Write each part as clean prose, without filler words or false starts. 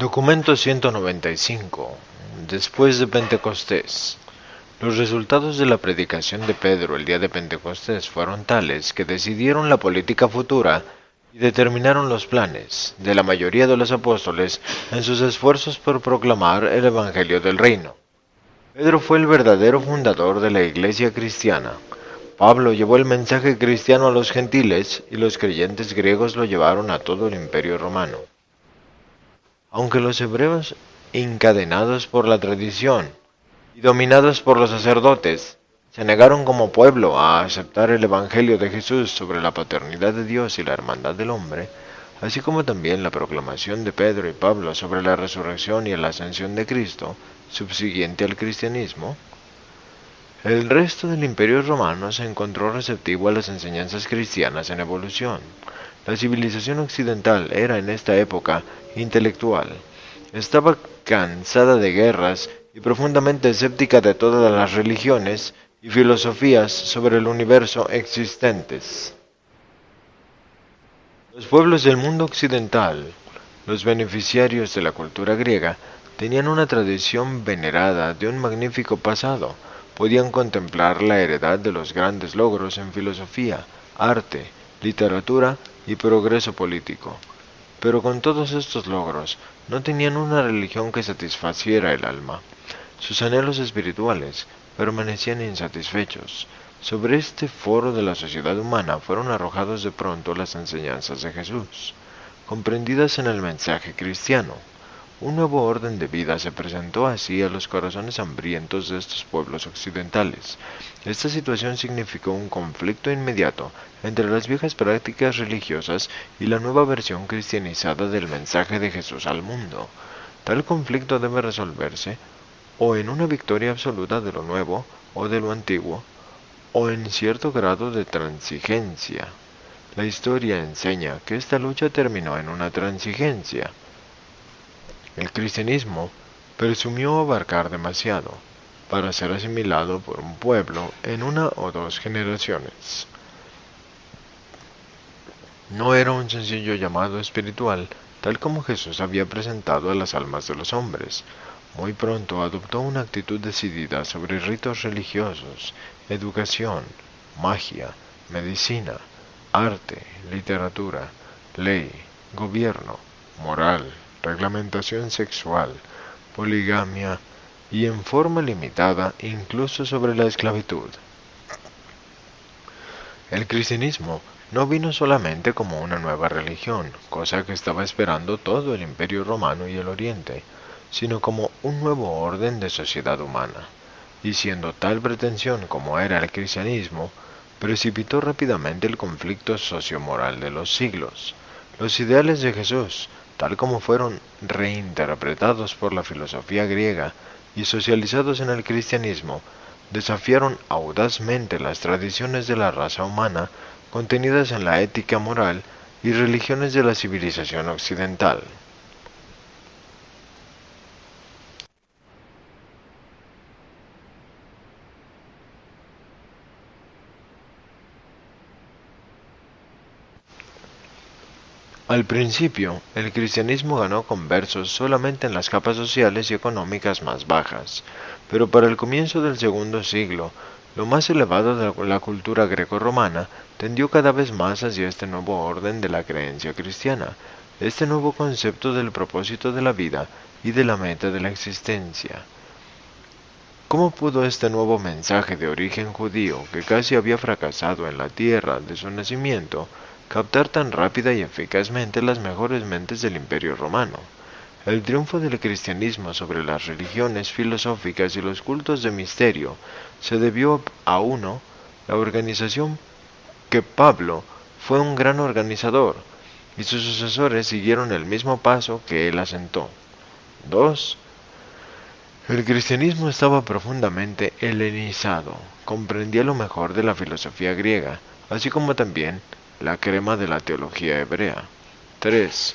Documento 195. Después de Pentecostés. Los resultados de la predicación de Pedro el día de Pentecostés fueron tales que decidieron la política futura y determinaron los planes de la mayoría de los apóstoles en sus esfuerzos por proclamar el Evangelio del Reino. Pedro fue el verdadero fundador de la Iglesia cristiana. Pablo llevó el mensaje cristiano a los gentiles y los creyentes griegos lo llevaron a todo el Imperio Romano. Aunque los hebreos, encadenados por la tradición y dominados por los sacerdotes, se negaron como pueblo a aceptar el Evangelio de Jesús sobre la paternidad de Dios y la hermandad del hombre, así como también la proclamación de Pedro y Pablo sobre la resurrección y la ascensión de Cristo, subsiguiente al cristianismo, el resto del Imperio Romano se encontró receptivo a las enseñanzas cristianas en evolución. La civilización occidental era en esta época intelectual. Estaba cansada de guerras y profundamente escéptica de todas las religiones y filosofías sobre el universo existentes. Los pueblos del mundo occidental, los beneficiarios de la cultura griega, tenían una tradición venerada de un magnífico pasado. Podían contemplar la heredad de los grandes logros en filosofía, arte, literatura y progreso político. Pero con todos estos logros, no tenían una religión que satisfaciera el alma. Sus anhelos espirituales permanecían insatisfechos. Sobre este foro de la sociedad humana fueron arrojados de pronto las enseñanzas de Jesús, comprendidas en el mensaje cristiano. Un nuevo orden de vida se presentó así a los corazones hambrientos de estos pueblos occidentales. Esta situación significó un conflicto inmediato entre las viejas prácticas religiosas y la nueva versión cristianizada del mensaje de Jesús al mundo. Tal conflicto debe resolverse o en una victoria absoluta de lo nuevo o de lo antiguo, o en cierto grado de transigencia. La historia enseña que esta lucha terminó en una transigencia. El cristianismo presumió abarcar demasiado para ser asimilado por un pueblo en una o dos generaciones. No era un sencillo llamado espiritual, tal como Jesús había presentado a las almas de los hombres. Muy pronto adoptó una actitud decidida sobre ritos religiosos, educación, magia, medicina, arte, literatura, ley, gobierno, moral, reglamentación sexual, poligamia y en forma limitada incluso sobre la esclavitud. El cristianismo no vino solamente como una nueva religión, cosa que estaba esperando todo el Imperio Romano y el Oriente, sino como un nuevo orden de sociedad humana. Y siendo tal pretensión como era el cristianismo, precipitó rápidamente el conflicto sociomoral de los siglos. Los ideales de Jesús, tal como fueron reinterpretados por la filosofía griega y socializados en el cristianismo, desafiaron audazmente las tradiciones de la raza humana contenidas en la ética moral y religiones de la civilización occidental. Al principio, el cristianismo ganó conversos solamente en las capas sociales y económicas más bajas, pero para el comienzo del segundo siglo, lo más elevado de la cultura grecorromana tendió cada vez más hacia este nuevo orden de la creencia cristiana, este nuevo concepto del propósito de la vida y de la meta de la existencia. ¿Cómo pudo este nuevo mensaje de origen judío, que casi había fracasado en la tierra de su nacimiento, captar tan rápida y eficazmente las mejores mentes del Imperio Romano? El triunfo del cristianismo sobre las religiones filosóficas y los cultos de misterio se debió a uno, la organización que Pablo fue un gran organizador, y sus sucesores siguieron el mismo paso que él asentó. 2. El cristianismo estaba profundamente helenizado, comprendía lo mejor de la filosofía griega, así como también la crema de la teología hebrea. 3.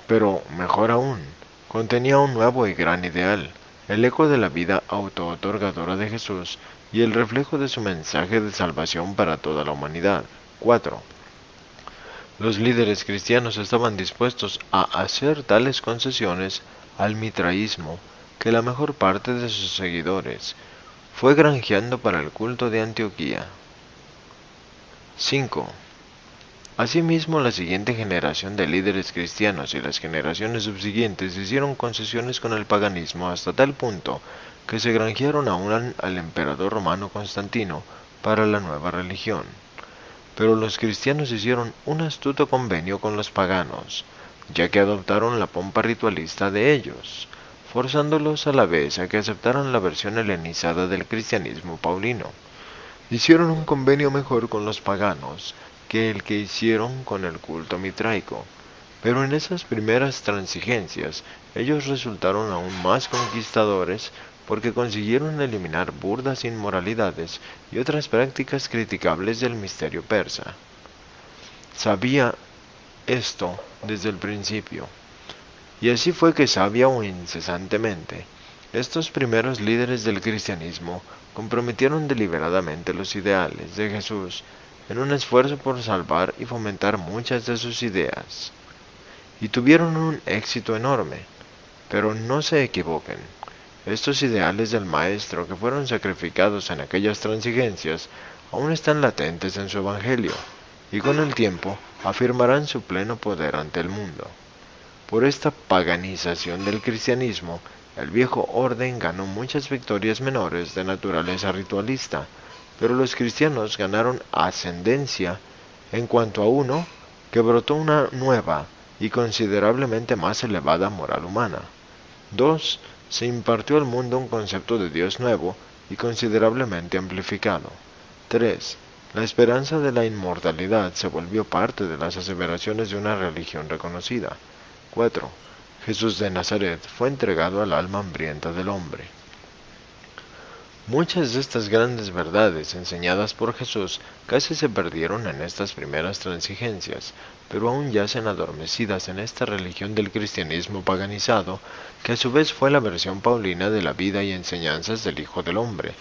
Pero, mejor aún, contenía un nuevo y gran ideal, el eco de la vida auto-otorgadora de Jesús y el reflejo de su mensaje de salvación para toda la humanidad. 4. Los líderes cristianos estaban dispuestos a hacer tales concesiones al mitraísmo que la mejor parte de sus seguidores fue granjeando para el culto de Antioquía. 5. Asimismo, la siguiente generación de líderes cristianos y las generaciones subsiguientes hicieron concesiones con el paganismo hasta tal punto que se granjearon aún al emperador romano Constantino para la nueva religión. Pero los cristianos hicieron un astuto convenio con los paganos, ya que adoptaron la pompa ritualista de ellos, forzándolos a la vez a que aceptaran la versión helenizada del cristianismo paulino. Hicieron un convenio mejor con los paganos que el que hicieron con el culto mitraico, pero en esas primeras transigencias ellos resultaron aún más conquistadores porque consiguieron eliminar burdas inmoralidades y otras prácticas criticables del misterio persa. Sabía esto desde el principio, y así fue que sabia o incesantemente, estos primeros líderes del cristianismo comprometieron deliberadamente los ideales de Jesús en un esfuerzo por salvar y fomentar muchas de sus ideas, y tuvieron un éxito enorme. Pero no se equivoquen, estos ideales del Maestro que fueron sacrificados en aquellas transigencias aún están latentes en su Evangelio, y con el tiempo afirmarán su pleno poder ante el mundo. Por esta paganización del cristianismo, el viejo orden ganó muchas victorias menores de naturaleza ritualista, pero los cristianos ganaron ascendencia en cuanto a uno que brotó una nueva y considerablemente más elevada moral humana. 2. Se impartió al mundo un concepto de Dios nuevo y considerablemente amplificado. 3. La esperanza de la inmortalidad se volvió parte de las aseveraciones de una religión reconocida. 4. Jesús de Nazaret fue entregado al alma hambrienta del hombre. Muchas de estas grandes verdades enseñadas por Jesús casi se perdieron en estas primeras transigencias, pero aún yacen adormecidas en esta religión del cristianismo paganizado, que a su vez fue la versión paulina de la vida y enseñanzas del Hijo del Hombre.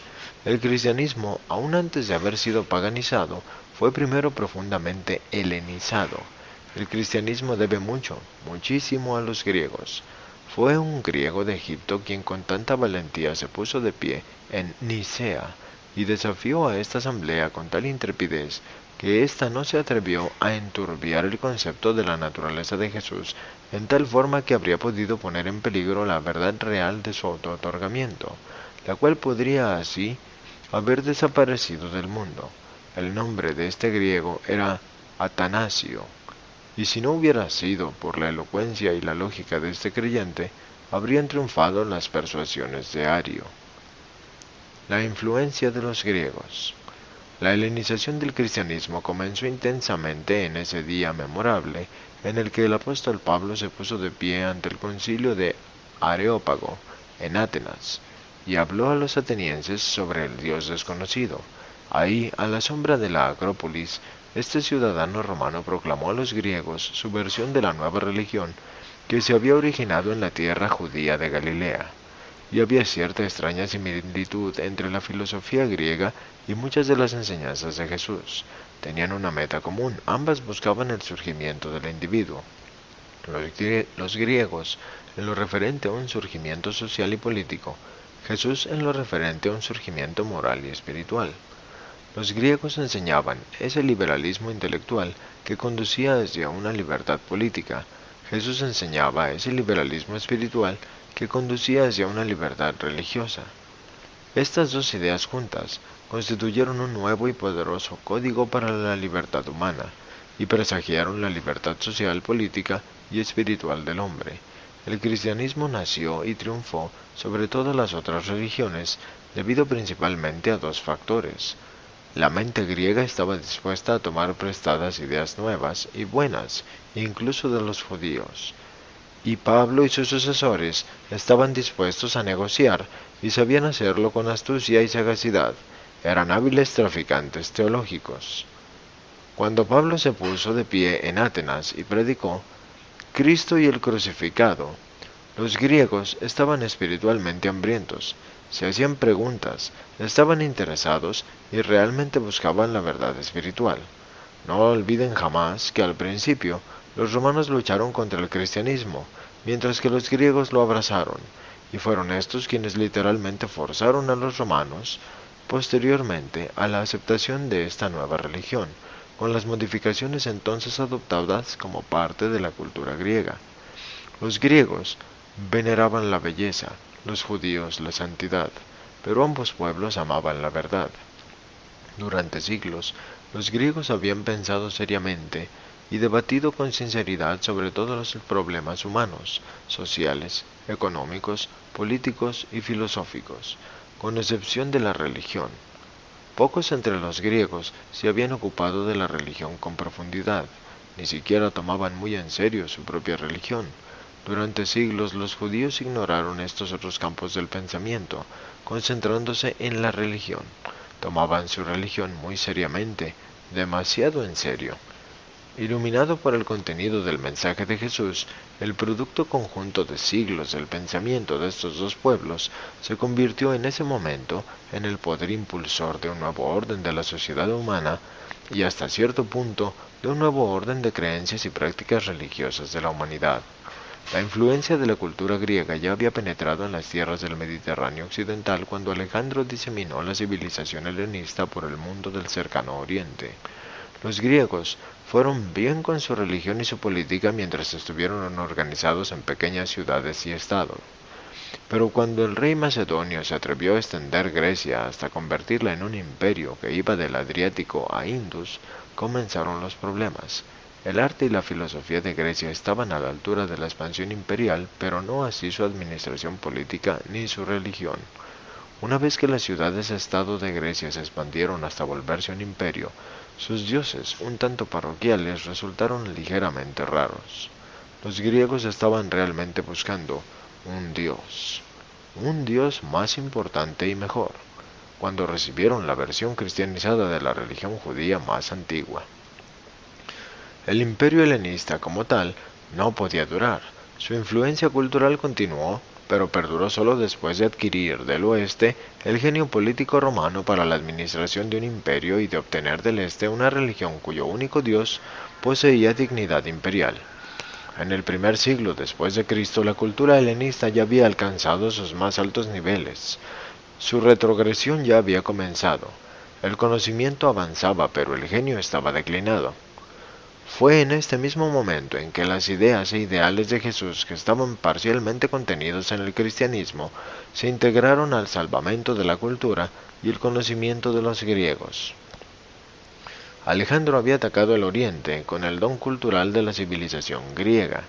El cristianismo, aún antes de haber sido paganizado, fue primero profundamente helenizado. El cristianismo debe mucho, muchísimo a los griegos. Fue un griego de Egipto quien con tanta valentía se puso de pie en Nicea y desafió a esta asamblea con tal intrepidez que ésta no se atrevió a enturbiar el concepto de la naturaleza de Jesús en tal forma que habría podido poner en peligro la verdad real de su auto-otorgamiento, la cual podría así haber desaparecido del mundo. El nombre de este griego era Atanasio, y si no hubiera sido por la elocuencia y la lógica de este creyente, habrían triunfado las persuasiones de Ario. La influencia de los griegos. La helenización del cristianismo comenzó intensamente en ese día memorable en el que el apóstol Pablo se puso de pie ante el concilio de Areópago en Atenas y habló a los atenienses sobre el Dios desconocido. Ahí, a la sombra de la Acrópolis, este ciudadano romano proclamó a los griegos su versión de la nueva religión que se había originado en la tierra judía de Galilea, y había cierta extraña similitud entre la filosofía griega y muchas de las enseñanzas de Jesús. Tenían una meta común, ambas buscaban el surgimiento del individuo. Los griegos en lo referente a un surgimiento social y político, Jesús en lo referente a un surgimiento moral y espiritual. Los griegos enseñaban ese liberalismo intelectual que conducía hacia una libertad política. Jesús enseñaba ese liberalismo espiritual que conducía hacia una libertad religiosa. Estas dos ideas juntas constituyeron un nuevo y poderoso código para la libertad humana y presagiaron la libertad social, política y espiritual del hombre. El cristianismo nació y triunfó sobre todas las otras religiones debido principalmente a dos factores. La mente griega estaba dispuesta a tomar prestadas ideas nuevas y buenas, incluso de los judíos. Y Pablo y sus sucesores estaban dispuestos a negociar y sabían hacerlo con astucia y sagacidad. Eran hábiles traficantes teológicos. Cuando Pablo se puso de pie en Atenas y predicó Cristo y el crucificado, los griegos estaban espiritualmente hambrientos, se hacían preguntas, estaban interesados y realmente buscaban la verdad espiritual. No olviden jamás que al principio los romanos lucharon contra el cristianismo, mientras que los griegos lo abrazaron, y fueron estos quienes literalmente forzaron a los romanos posteriormente a la aceptación de esta nueva religión, con las modificaciones entonces adoptadas como parte de la cultura griega. Los griegos veneraban la belleza, los judíos la santidad, pero ambos pueblos amaban la verdad. Durante siglos, los griegos habían pensado seriamente y debatido con sinceridad sobre todos los problemas humanos, sociales, económicos, políticos y filosóficos, con excepción de la religión. Pocos entre los griegos se habían ocupado de la religión con profundidad, ni siquiera tomaban muy en serio su propia religión. Durante siglos los judíos ignoraron estos otros campos del pensamiento, concentrándose en la religión. Tomaban su religión muy seriamente, demasiado en serio. Iluminado por el contenido del mensaje de Jesús, el producto conjunto de siglos del pensamiento de estos dos pueblos se convirtió en ese momento en el poder impulsor de un nuevo orden de la sociedad humana y hasta cierto punto de un nuevo orden de creencias y prácticas religiosas de la humanidad. La influencia de la cultura griega ya había penetrado en las tierras del Mediterráneo occidental cuando Alejandro diseminó la civilización helenista por el mundo del cercano oriente. Los griegos fueron bien con su religión y su política mientras estuvieron organizados en pequeñas ciudades y estados. Pero cuando el rey macedonio se atrevió a extender Grecia hasta convertirla en un imperio que iba del Adriático a Indus, comenzaron los problemas. El arte y la filosofía de Grecia estaban a la altura de la expansión imperial, pero no así su administración política ni su religión. Una vez que las ciudades-estado de Grecia se expandieron hasta volverse un imperio, sus dioses, un tanto parroquiales, resultaron ligeramente raros. Los griegos estaban realmente buscando un dios más importante y mejor, cuando recibieron la versión cristianizada de la religión judía más antigua. El imperio helenista como tal no podía durar. Su influencia cultural continuó, pero perduró solo después de adquirir del oeste el genio político romano para la administración de un imperio y de obtener del este una religión cuyo único dios poseía dignidad imperial. En el primer siglo después de Cristo, la cultura helenista ya había alcanzado sus más altos niveles. Su retrogresión ya había comenzado. El conocimiento avanzaba, pero el genio estaba declinado. Fue en este mismo momento en que las ideas e ideales de Jesús, que estaban parcialmente contenidos en el cristianismo, se integraron al salvamento de la cultura y el conocimiento de los griegos. Alejandro había atacado el Oriente con el don cultural de la civilización griega.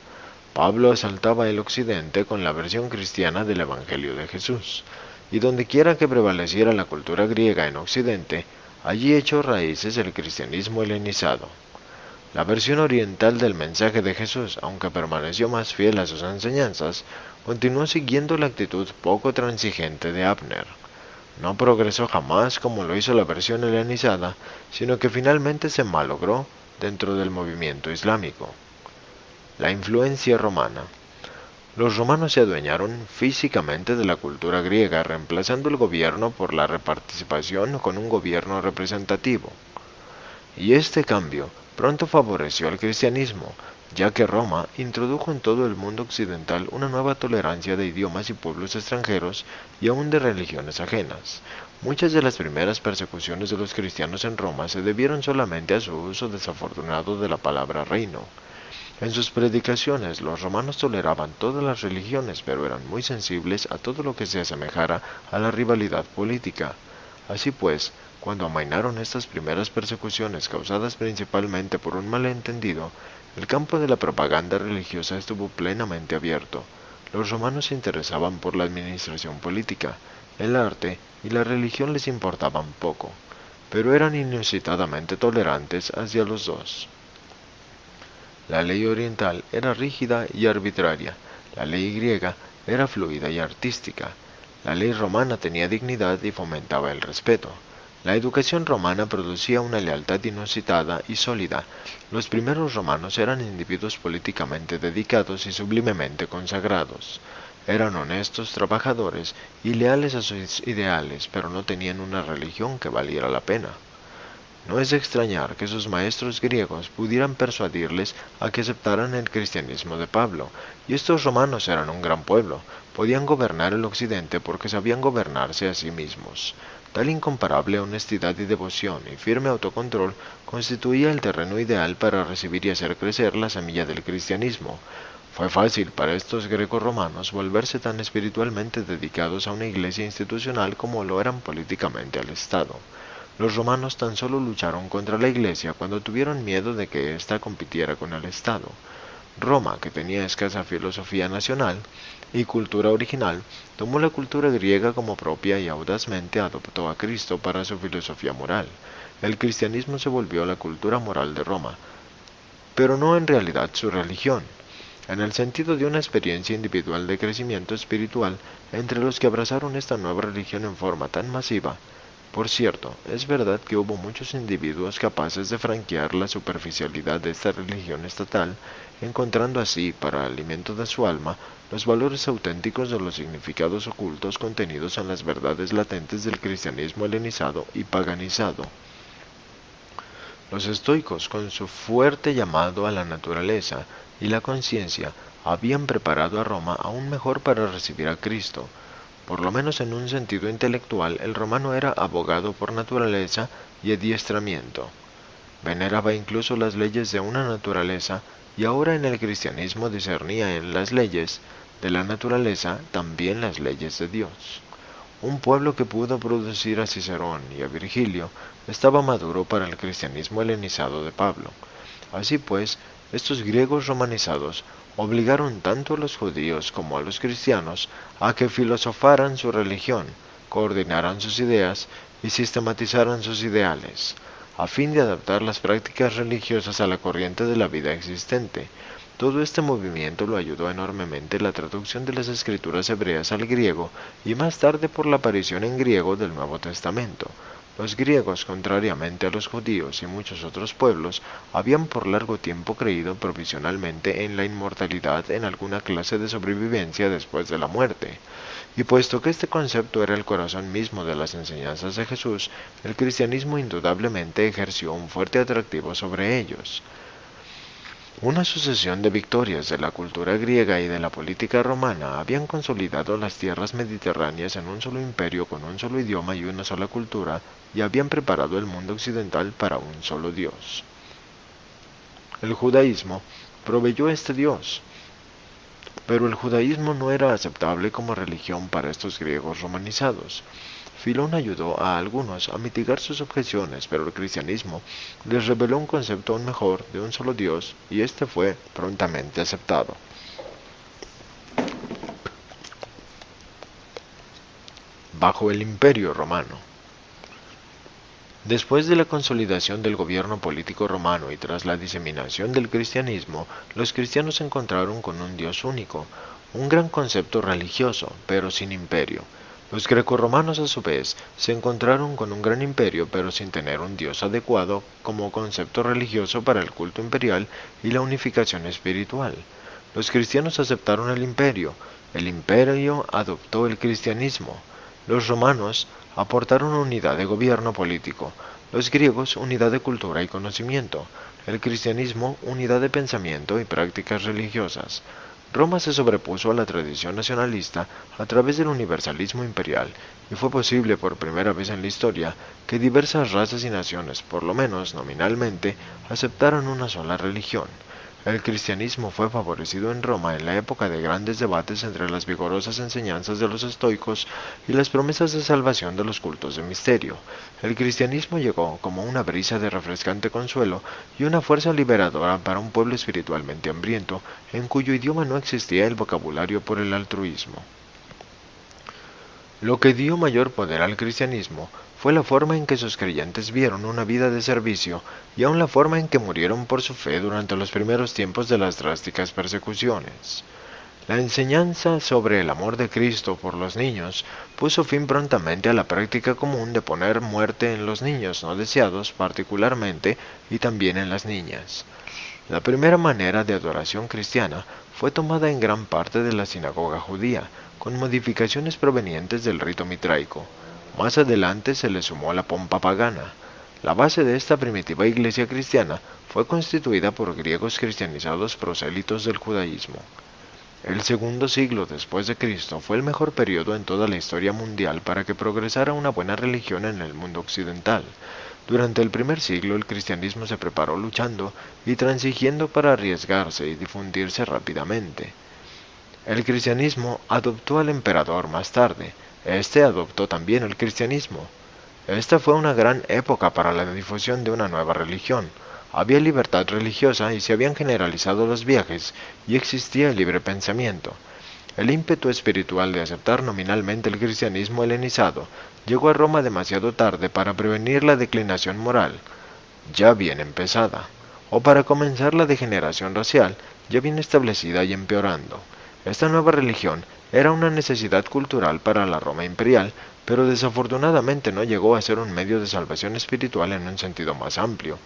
Pablo asaltaba el Occidente con la versión cristiana del Evangelio de Jesús. Y dondequiera que prevaleciera la cultura griega en Occidente, allí echó raíces el cristianismo helenizado. La versión oriental del mensaje de Jesús, aunque permaneció más fiel a sus enseñanzas, continuó siguiendo la actitud poco transigente de Abner. No progresó jamás como lo hizo la versión helenizada, sino que finalmente se malogró dentro del movimiento islámico. La influencia romana. Los romanos se adueñaron físicamente de la cultura griega, reemplazando el gobierno por la reparticipación con un gobierno representativo. Y este cambio pronto favoreció al cristianismo, ya que Roma introdujo en todo el mundo occidental una nueva tolerancia de idiomas y pueblos extranjeros y aun de religiones ajenas. Muchas de las primeras persecuciones de los cristianos en Roma se debieron solamente a su uso desafortunado de la palabra reino. En sus predicaciones los romanos toleraban todas las religiones, pero eran muy sensibles a todo lo que se asemejara a la rivalidad política. Así pues, cuando amainaron estas primeras persecuciones causadas principalmente por un malentendido, el campo de la propaganda religiosa estuvo plenamente abierto. Los romanos se interesaban por la administración política, el arte y la religión les importaban poco, pero eran inusitadamente tolerantes hacia los dos. La ley oriental era rígida y arbitraria, la ley griega era fluida y artística, la ley romana tenía dignidad y fomentaba el respeto. La educación romana producía una lealtad inusitada y sólida. Los primeros romanos eran individuos políticamente dedicados y sublimemente consagrados. Eran honestos, trabajadores y leales a sus ideales, pero no tenían una religión que valiera la pena. No es de extrañar que sus maestros griegos pudieran persuadirles a que aceptaran el cristianismo de Pablo, y estos romanos eran un gran pueblo, podían gobernar el occidente porque sabían gobernarse a sí mismos. Tal incomparable honestidad y devoción y firme autocontrol constituía el terreno ideal para recibir y hacer crecer la semilla del cristianismo. Fue fácil para estos greco-romanos volverse tan espiritualmente dedicados a una iglesia institucional como lo eran políticamente al Estado. Los romanos tan solo lucharon contra la iglesia cuando tuvieron miedo de que ésta compitiera con el Estado. Roma, que tenía escasa filosofía nacional y cultura original, tomó la cultura griega como propia y audazmente adoptó a Cristo para su filosofía moral. El cristianismo se volvió la cultura moral de Roma, pero no en realidad su religión, en el sentido de una experiencia individual de crecimiento espiritual entre los que abrazaron esta nueva religión en forma tan masiva. Por cierto, es verdad que hubo muchos individuos capaces de franquear la superficialidad de esta religión estatal, encontrando así, para el alimento de su alma, los valores auténticos de los significados ocultos contenidos en las verdades latentes del cristianismo helenizado y paganizado. Los estoicos, con su fuerte llamado a la naturaleza y la conciencia, habían preparado a Roma aún mejor para recibir a Cristo. Por lo menos en un sentido intelectual, el romano era abogado por naturaleza y adiestramiento. Veneraba incluso las leyes de una naturaleza y ahora en el cristianismo discernía en las leyes de la naturaleza también las leyes de Dios. Un pueblo que pudo producir a Cicerón y a Virgilio estaba maduro para el cristianismo helenizado de Pablo. Así pues, estos griegos romanizados obligaron tanto a los judíos como a los cristianos a que filosofaran su religión, coordinaran sus ideas y sistematizaran sus ideales, a fin de adaptar las prácticas religiosas a la corriente de la vida existente. Todo este movimiento lo ayudó enormemente la traducción de las escrituras hebreas al griego y más tarde por la aparición en griego del Nuevo Testamento. Los griegos, contrariamente a los judíos y muchos otros pueblos, habían por largo tiempo creído provisionalmente en la inmortalidad en alguna clase de sobrevivencia después de la muerte. Y puesto que este concepto era el corazón mismo de las enseñanzas de Jesús, el cristianismo indudablemente ejerció un fuerte atractivo sobre ellos. Una sucesión de victorias de la cultura griega y de la política romana habían consolidado las tierras mediterráneas en un solo imperio con un solo idioma y una sola cultura, y habían preparado el mundo occidental para un solo Dios. El judaísmo proveyó este Dios, pero el judaísmo no era aceptable como religión para estos griegos romanizados. Filón ayudó a algunos a mitigar sus objeciones, pero el cristianismo les reveló un concepto aún mejor de un solo Dios, y este fue prontamente aceptado. Bajo el Imperio Romano. Después de la consolidación del gobierno político romano y tras la diseminación del cristianismo, los cristianos se encontraron con un Dios único, un gran concepto religioso, pero sin imperio. Los grecorromanos, a su vez, se encontraron con un gran imperio, pero sin tener un Dios adecuado como concepto religioso para el culto imperial y la unificación espiritual. Los cristianos aceptaron el imperio adoptó el cristianismo. Los romanos aportaron unidad de gobierno político, los griegos unidad de cultura y conocimiento, el cristianismo unidad de pensamiento y prácticas religiosas. Roma se sobrepuso a la tradición nacionalista a través del universalismo imperial, y fue posible por primera vez en la historia que diversas razas y naciones, por lo menos nominalmente, aceptaran una sola religión. El cristianismo fue favorecido en Roma en la época de grandes debates entre las vigorosas enseñanzas de los estoicos y las promesas de salvación de los cultos de misterio. El cristianismo llegó como una brisa de refrescante consuelo y una fuerza liberadora para un pueblo espiritualmente hambriento, en cuyo idioma no existía el vocabulario por el altruismo. Lo que dio mayor poder al cristianismo fue la forma en que sus creyentes vieron una vida de servicio y aun la forma en que murieron por su fe durante los primeros tiempos de las drásticas persecuciones. La enseñanza sobre el amor de Cristo por los niños puso fin prontamente a la práctica común de poner muerte en los niños no deseados particularmente y también en las niñas. La primera manera de adoración cristiana fue tomada en gran parte de la sinagoga judía, con modificaciones provenientes del rito mitraico. Más adelante se le sumó la pompa pagana. La base de esta primitiva iglesia cristiana fue constituida por griegos cristianizados prosélitos del judaísmo. El segundo siglo después de Cristo fue el mejor periodo en toda la historia mundial para que progresara una buena religión en el mundo occidental. Durante el primer siglo el cristianismo se preparó luchando y transigiendo para arriesgarse y difundirse rápidamente. El cristianismo adoptó al emperador más tarde. Este adoptó también el cristianismo. Esta fue una gran época para la difusión de una nueva religión. Había libertad religiosa y se habían generalizado los viajes y existía el libre pensamiento. El ímpetu espiritual de aceptar nominalmente el cristianismo helenizado llegó a Roma demasiado tarde para prevenir la declinación moral, ya bien empezada, o para comenzar la degeneración racial, ya bien establecida y empeorando. Esta nueva religión era una necesidad cultural para la Roma imperial, pero desafortunadamente no llegó a ser un medio de salvación espiritual en un sentido más amplio.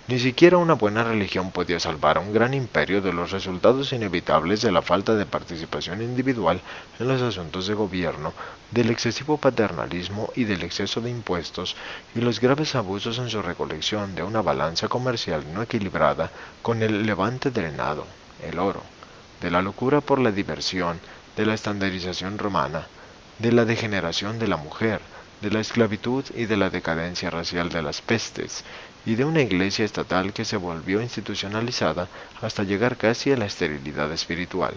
Ni siquiera una buena religión podía salvar a un gran imperio de los resultados inevitables de la falta de participación individual en los asuntos de gobierno, del excesivo paternalismo y del exceso de impuestos, y los graves abusos en su recolección de una balanza comercial no equilibrada con el levante drenado, el oro, de la locura por la diversión, de la estandarización romana, de la degeneración de la mujer, de la esclavitud y de la decadencia racial de las pestes, y de una iglesia estatal que se volvió institucionalizada hasta llegar casi a la esterilidad espiritual.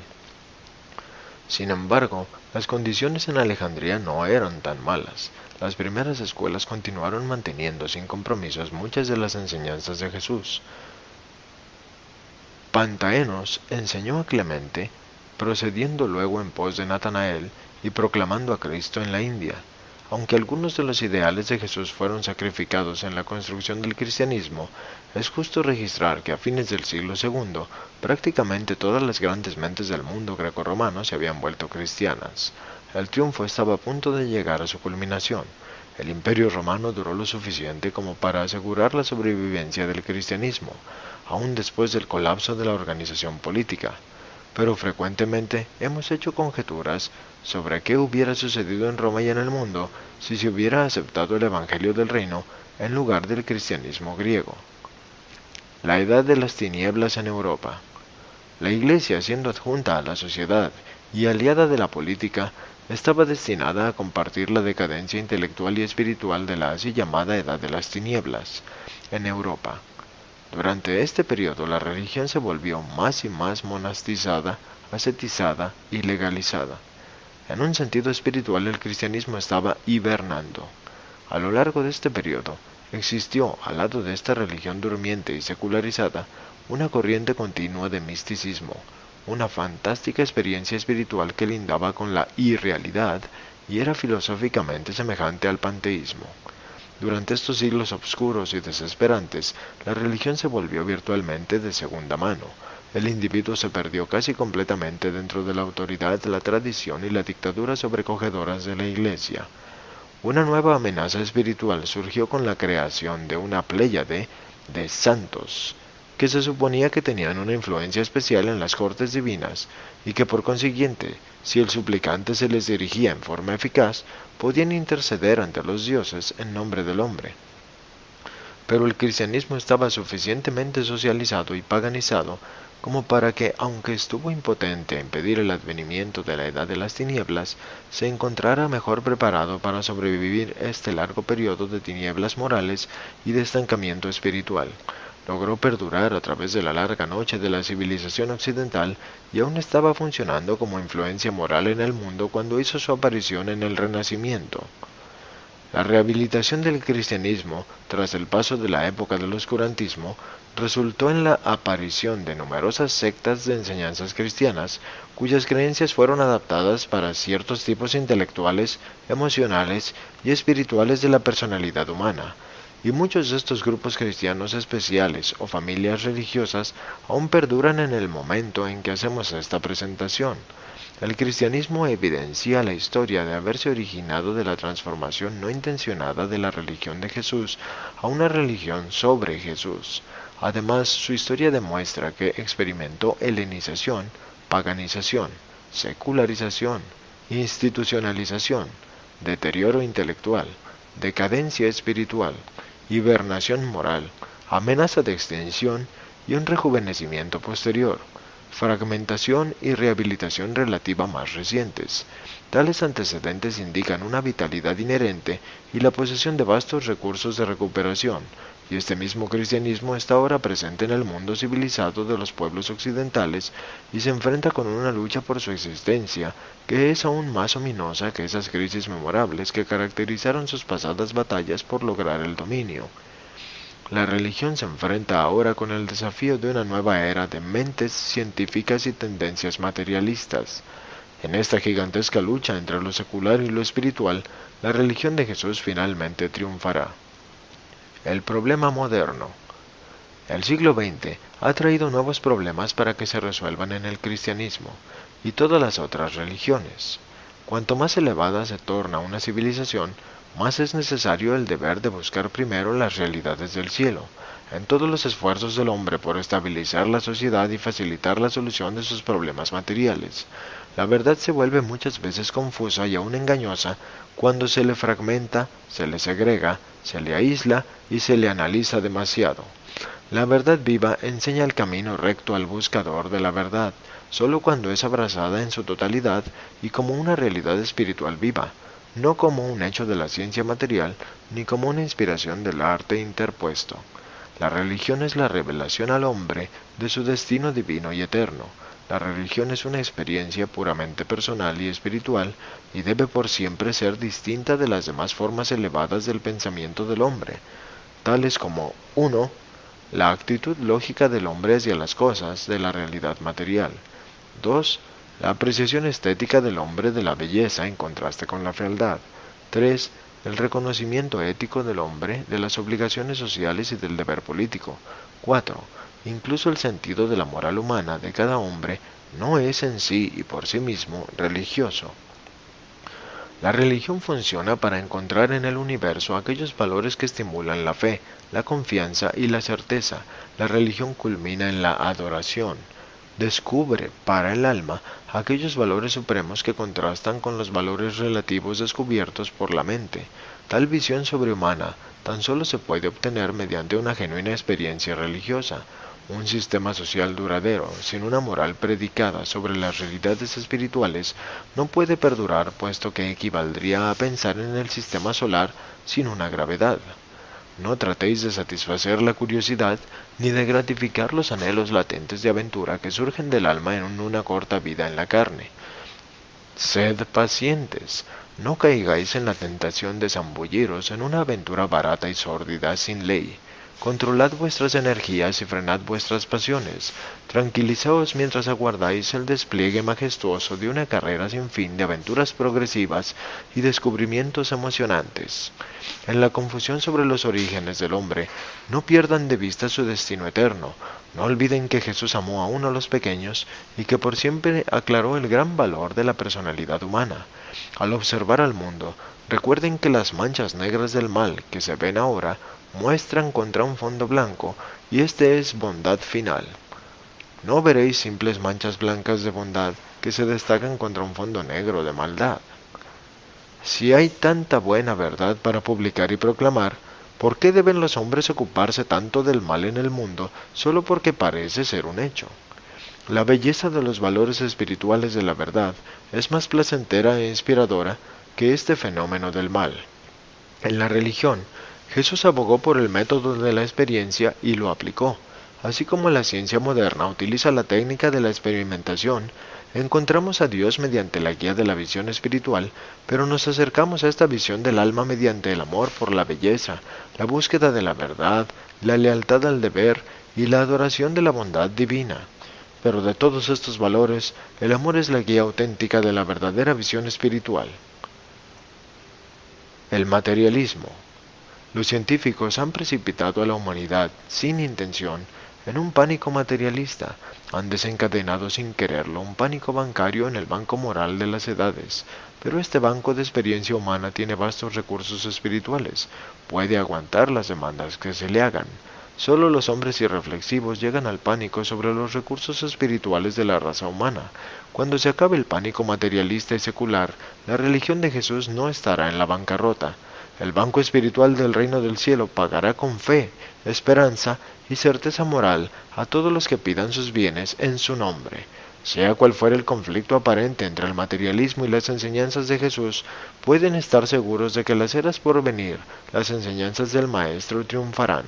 Sin embargo, las condiciones en Alejandría no eran tan malas. Las primeras escuelas continuaron manteniendo sin compromisos muchas de las enseñanzas de Jesús. Pantaenos enseñó a Clemente, procediendo luego en pos de Natanael y proclamando a Cristo en la India. Aunque algunos de los ideales de Jesús fueron sacrificados en la construcción del cristianismo, es justo registrar que a fines del siglo II prácticamente todas las grandes mentes del mundo grecorromano se habían vuelto cristianas. El triunfo estaba a punto de llegar a su culminación. El imperio romano duró lo suficiente como para asegurar la sobrevivencia del cristianismo, aún después del colapso de la organización política. Pero frecuentemente hemos hecho conjeturas sobre qué hubiera sucedido en Roma y en el mundo si se hubiera aceptado el Evangelio del Reino en lugar del cristianismo griego. La edad de las tinieblas en Europa. La Iglesia, siendo adjunta a la sociedad y aliada de la política, estaba destinada a compartir la decadencia intelectual y espiritual de la así llamada Edad de las Tinieblas en Europa. Durante este periodo la religión se volvió más y más monastizada, ascetizada y legalizada. En un sentido espiritual el cristianismo estaba hibernando. A lo largo de este periodo existió, al lado de esta religión durmiente y secularizada, una corriente continua de misticismo, una fantástica experiencia espiritual que lindaba con la irrealidad y era filosóficamente semejante al panteísmo. Durante estos siglos oscuros y desesperantes, la religión se volvió virtualmente de segunda mano. El individuo se perdió casi completamente dentro de la autoridad, la tradición y la dictadura sobrecogedoras de la Iglesia. Una nueva amenaza espiritual surgió con la creación de una pléyade de santos, que se suponía que tenían una influencia especial en las cortes divinas y que por consiguiente, si el suplicante se les dirigía en forma eficaz, podían interceder ante los dioses en nombre del hombre. Pero el cristianismo estaba suficientemente socializado y paganizado como para que, aunque estuvo impotente a impedir el advenimiento de la Edad de las Tinieblas, se encontrara mejor preparado para sobrevivir este largo periodo de tinieblas morales y de estancamiento espiritual. Logró perdurar a través de la larga noche de la civilización occidental y aún estaba funcionando como influencia moral en el mundo cuando hizo su aparición en el Renacimiento. La rehabilitación del cristianismo, tras el paso de la época del oscurantismo, resultó en la aparición de numerosas sectas de enseñanzas cristianas, cuyas creencias fueron adaptadas para ciertos tipos intelectuales, emocionales y espirituales de la personalidad humana. Y muchos de estos grupos cristianos especiales o familias religiosas aún perduran en el momento en que hacemos esta presentación. El cristianismo evidencia la historia de haberse originado de la transformación no intencionada de la religión de Jesús a una religión sobre Jesús. Además, su historia demuestra que experimentó helenización, paganización, secularización, institucionalización, deterioro intelectual, decadencia espiritual hibernación moral, amenaza de extinción y un rejuvenecimiento posterior, fragmentación y rehabilitación relativa más recientes. Tales antecedentes indican una vitalidad inherente y la posesión de vastos recursos de recuperación, y este mismo cristianismo está ahora presente en el mundo civilizado de los pueblos occidentales y se enfrenta con una lucha por su existencia que es aún más ominosa que esas crisis memorables que caracterizaron sus pasadas batallas por lograr el dominio. La religión se enfrenta ahora con el desafío de una nueva era de mentes científicas y tendencias materialistas. En esta gigantesca lucha entre lo secular y lo espiritual, la religión de Jesús finalmente triunfará. El problema moderno. El siglo XX ha traído nuevos problemas para que se resuelvan en el cristianismo y todas las otras religiones. Cuanto más elevada se torna una civilización, más es necesario el deber de buscar primero las realidades del cielo, en todos los esfuerzos del hombre por estabilizar la sociedad y facilitar la solución de sus problemas materiales. La verdad se vuelve muchas veces confusa y aún engañosa cuando se le fragmenta, se le segrega, se le aísla y se le analiza demasiado. La verdad viva enseña el camino recto al buscador de la verdad, solo cuando es abrazada en su totalidad y como una realidad espiritual viva, no como un hecho de la ciencia material ni como una inspiración del arte interpuesto. La religión es la revelación al hombre de su destino divino y eterno. La religión es una experiencia puramente personal y espiritual y debe por siempre ser distinta de las demás formas elevadas del pensamiento del hombre, tales como 1. La actitud lógica del hombre hacia las cosas de la realidad material. 2. La apreciación estética del hombre de la belleza en contraste con la fealdad. 3. El reconocimiento ético del hombre de las obligaciones sociales y del deber político. 4. Incluso el sentido de la moral humana de cada hombre no es en sí y por sí mismo religioso. La religión funciona para encontrar en el universo aquellos valores que estimulan la fe, la confianza y la certeza. La religión culmina en la adoración. Descubre para el alma aquellos valores supremos que contrastan con los valores relativos descubiertos por la mente. Tal visión sobrehumana tan solo se puede obtener mediante una genuina experiencia religiosa. Un sistema social duradero, sin una moral predicada sobre las realidades espirituales, no puede perdurar, puesto que equivaldría a pensar en el sistema solar sin una gravedad. No tratéis de satisfacer la curiosidad ni de gratificar los anhelos latentes de aventura que surgen del alma en una corta vida en la carne. Sed pacientes, no caigáis en la tentación de zambulliros en una aventura barata y sórdida sin ley. Controlad vuestras energías y frenad vuestras pasiones. Tranquilizaos mientras aguardáis el despliegue majestuoso de una carrera sin fin de aventuras progresivas y descubrimientos emocionantes. En la confusión sobre los orígenes del hombre, no pierdan de vista su destino eterno. No olviden que Jesús amó aún a los pequeños y que por siempre aclaró el gran valor de la personalidad humana. Al observar al mundo, recuerden que las manchas negras del mal que se ven ahora muestran contra un fondo blanco, y este es bondad final. No veréis simples manchas blancas de bondad que se destacan contra un fondo negro de maldad. Si hay tanta buena verdad para publicar y proclamar, ¿por qué deben los hombres ocuparse tanto del mal en el mundo solo porque parece ser un hecho? La belleza de los valores espirituales de la verdad es más placentera e inspiradora que este fenómeno del mal. En la religión, Jesús abogó por el método de la experiencia y lo aplicó. Así como la ciencia moderna utiliza la técnica de la experimentación, encontramos a Dios mediante la guía de la visión espiritual, pero nos acercamos a esta visión del alma mediante el amor por la belleza, la búsqueda de la verdad, la lealtad al deber y la adoración de la bondad divina. Pero de todos estos valores, el amor es la guía auténtica de la verdadera visión espiritual. El materialismo. Los científicos han precipitado a la humanidad, sin intención, en un pánico materialista. Han desencadenado sin quererlo un pánico bancario en el banco moral de las edades. Pero este banco de experiencia humana tiene vastos recursos espirituales. Puede aguantar las demandas que se le hagan. Solo los hombres irreflexivos llegan al pánico sobre los recursos espirituales de la raza humana. Cuando se acabe el pánico materialista y secular, la religión de Jesús no estará en la bancarrota. El banco espiritual del reino del cielo pagará con fe, esperanza y certeza moral a todos los que pidan sus bienes en su nombre. Sea cual fuera el conflicto aparente entre el materialismo y las enseñanzas de Jesús, pueden estar seguros de que las eras por venir, las enseñanzas del Maestro triunfarán.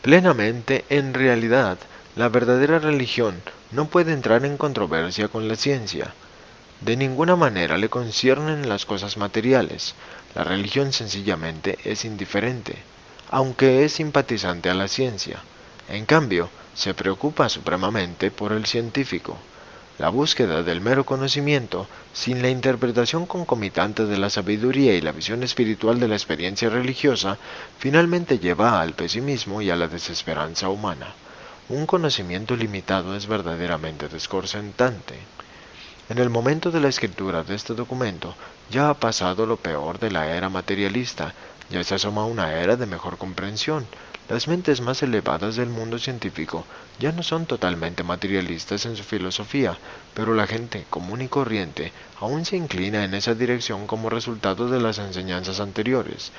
Plenamente, en realidad, la verdadera religión no puede entrar en controversia con la ciencia. De ninguna manera le conciernen las cosas materiales. La religión sencillamente es indiferente, aunque es simpatizante a la ciencia. En cambio, se preocupa supremamente por el científico. La búsqueda del mero conocimiento, sin la interpretación concomitante de la sabiduría y la visión espiritual de la experiencia religiosa, finalmente lleva al pesimismo y a la desesperanza humana. Un conocimiento limitado es verdaderamente desconcertante. En el momento de la escritura de este documento, ya ha pasado lo peor de la era materialista, ya se asoma una era de mejor comprensión. Las mentes más elevadas del mundo científico ya no son totalmente materialistas en su filosofía, pero la gente común y corriente aún se inclina en esa dirección como resultado de las enseñanzas anteriores.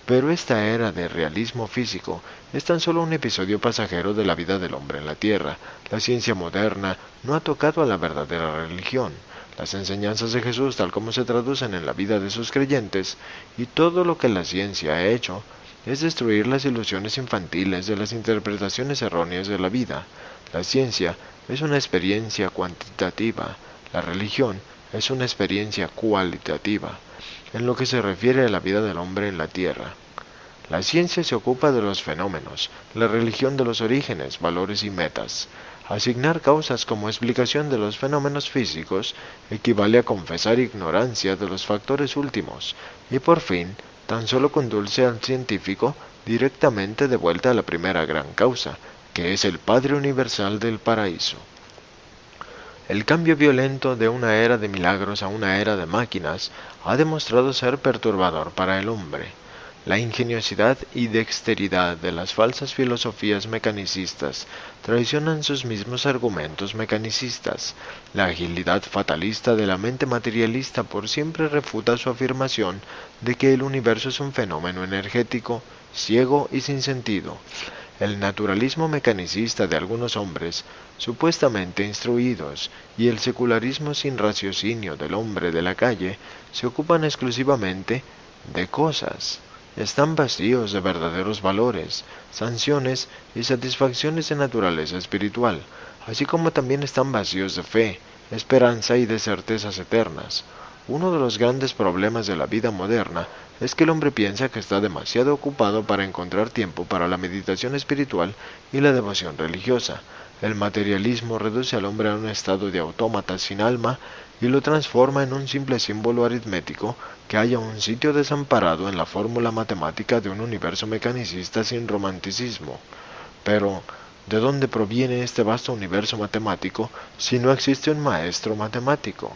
Pero esta era de realismo físico es tan solo un episodio pasajero de la vida del hombre en la Tierra. La ciencia moderna no ha tocado a la verdadera religión. Las enseñanzas de Jesús tal como se traducen en la vida de sus creyentes, y todo lo que la ciencia ha hecho, es destruir las ilusiones infantiles de las interpretaciones erróneas de la vida. La ciencia es una experiencia cuantitativa, la religión es una experiencia cualitativa, en lo que se refiere a la vida del hombre en la tierra. La ciencia se ocupa de los fenómenos, la religión de los orígenes, valores y metas. Asignar causas como explicación de los fenómenos físicos equivale a confesar ignorancia de los factores últimos, y por fin, tan solo conduce al científico directamente de vuelta a la primera gran causa, que es el Padre Universal del Paraíso. El cambio violento de una era de milagros a una era de máquinas ha demostrado ser perturbador para el hombre. La ingeniosidad y dexteridad de las falsas filosofías mecanicistas traicionan sus mismos argumentos mecanicistas. La agilidad fatalista de la mente materialista por siempre refuta su afirmación de que el universo es un fenómeno energético, ciego y sin sentido. El naturalismo mecanicista de algunos hombres, supuestamente instruidos, y el secularismo sin raciocinio del hombre de la calle, se ocupan exclusivamente de cosas. Están vacíos de verdaderos valores, sanciones y satisfacciones de naturaleza espiritual, así como también están vacíos de fe, esperanza y de certezas eternas. Uno de los grandes problemas de la vida moderna es que el hombre piensa que está demasiado ocupado para encontrar tiempo para la meditación espiritual y la devoción religiosa. El materialismo reduce al hombre a un estado de autómata sin alma y lo transforma en un simple símbolo aritmético que halla un sitio desamparado en la fórmula matemática de un universo mecanicista sin romanticismo. Pero, ¿de dónde proviene este vasto universo matemático si no existe un maestro matemático?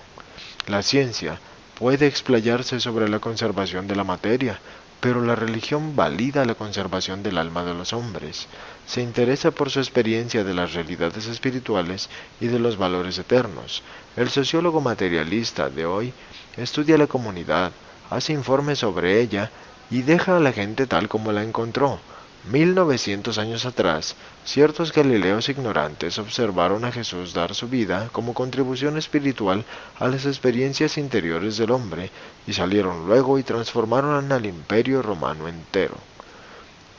La ciencia puede explayarse sobre la conservación de la materia, pero la religión valida la conservación del alma de los hombres. Se interesa por su experiencia de las realidades espirituales y de los valores eternos. El sociólogo materialista de hoy estudia la comunidad, hace informes sobre ella y deja a la gente tal como la encontró. 1900 años atrás, ciertos galileos ignorantes observaron a Jesús dar su vida como contribución espiritual a las experiencias interiores del hombre y salieron luego y transformaron al imperio romano entero.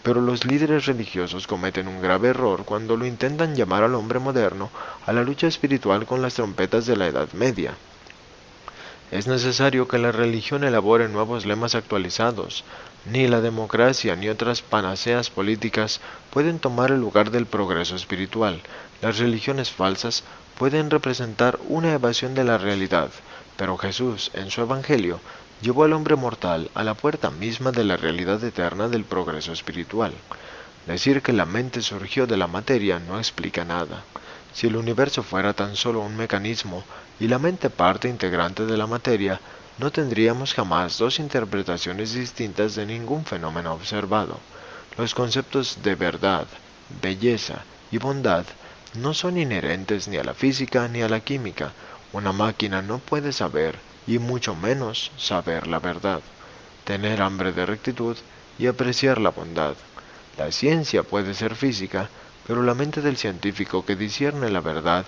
Pero los líderes religiosos cometen un grave error cuando lo intentan llamar al hombre moderno a la lucha espiritual con las trompetas de la Edad Media. Es necesario que la religión elabore nuevos lemas actualizados. Ni la democracia ni otras panaceas políticas pueden tomar el lugar del progreso espiritual. Las religiones falsas pueden representar una evasión de la realidad, pero Jesús, en su Evangelio, llevó al hombre mortal a la puerta misma de la realidad eterna del progreso espiritual. Decir que la mente surgió de la materia no explica nada. Si el universo fuera tan solo un mecanismo y la mente parte integrante de la materia, no tendríamos jamás dos interpretaciones distintas de ningún fenómeno observado. Los conceptos de verdad, belleza y bondad no son inherentes ni a la física ni a la química. Una máquina no puede saber, y mucho menos saber la verdad. tener hambre de rectitud y apreciar la bondad. La ciencia puede ser física, pero la mente del científico que discierne la verdad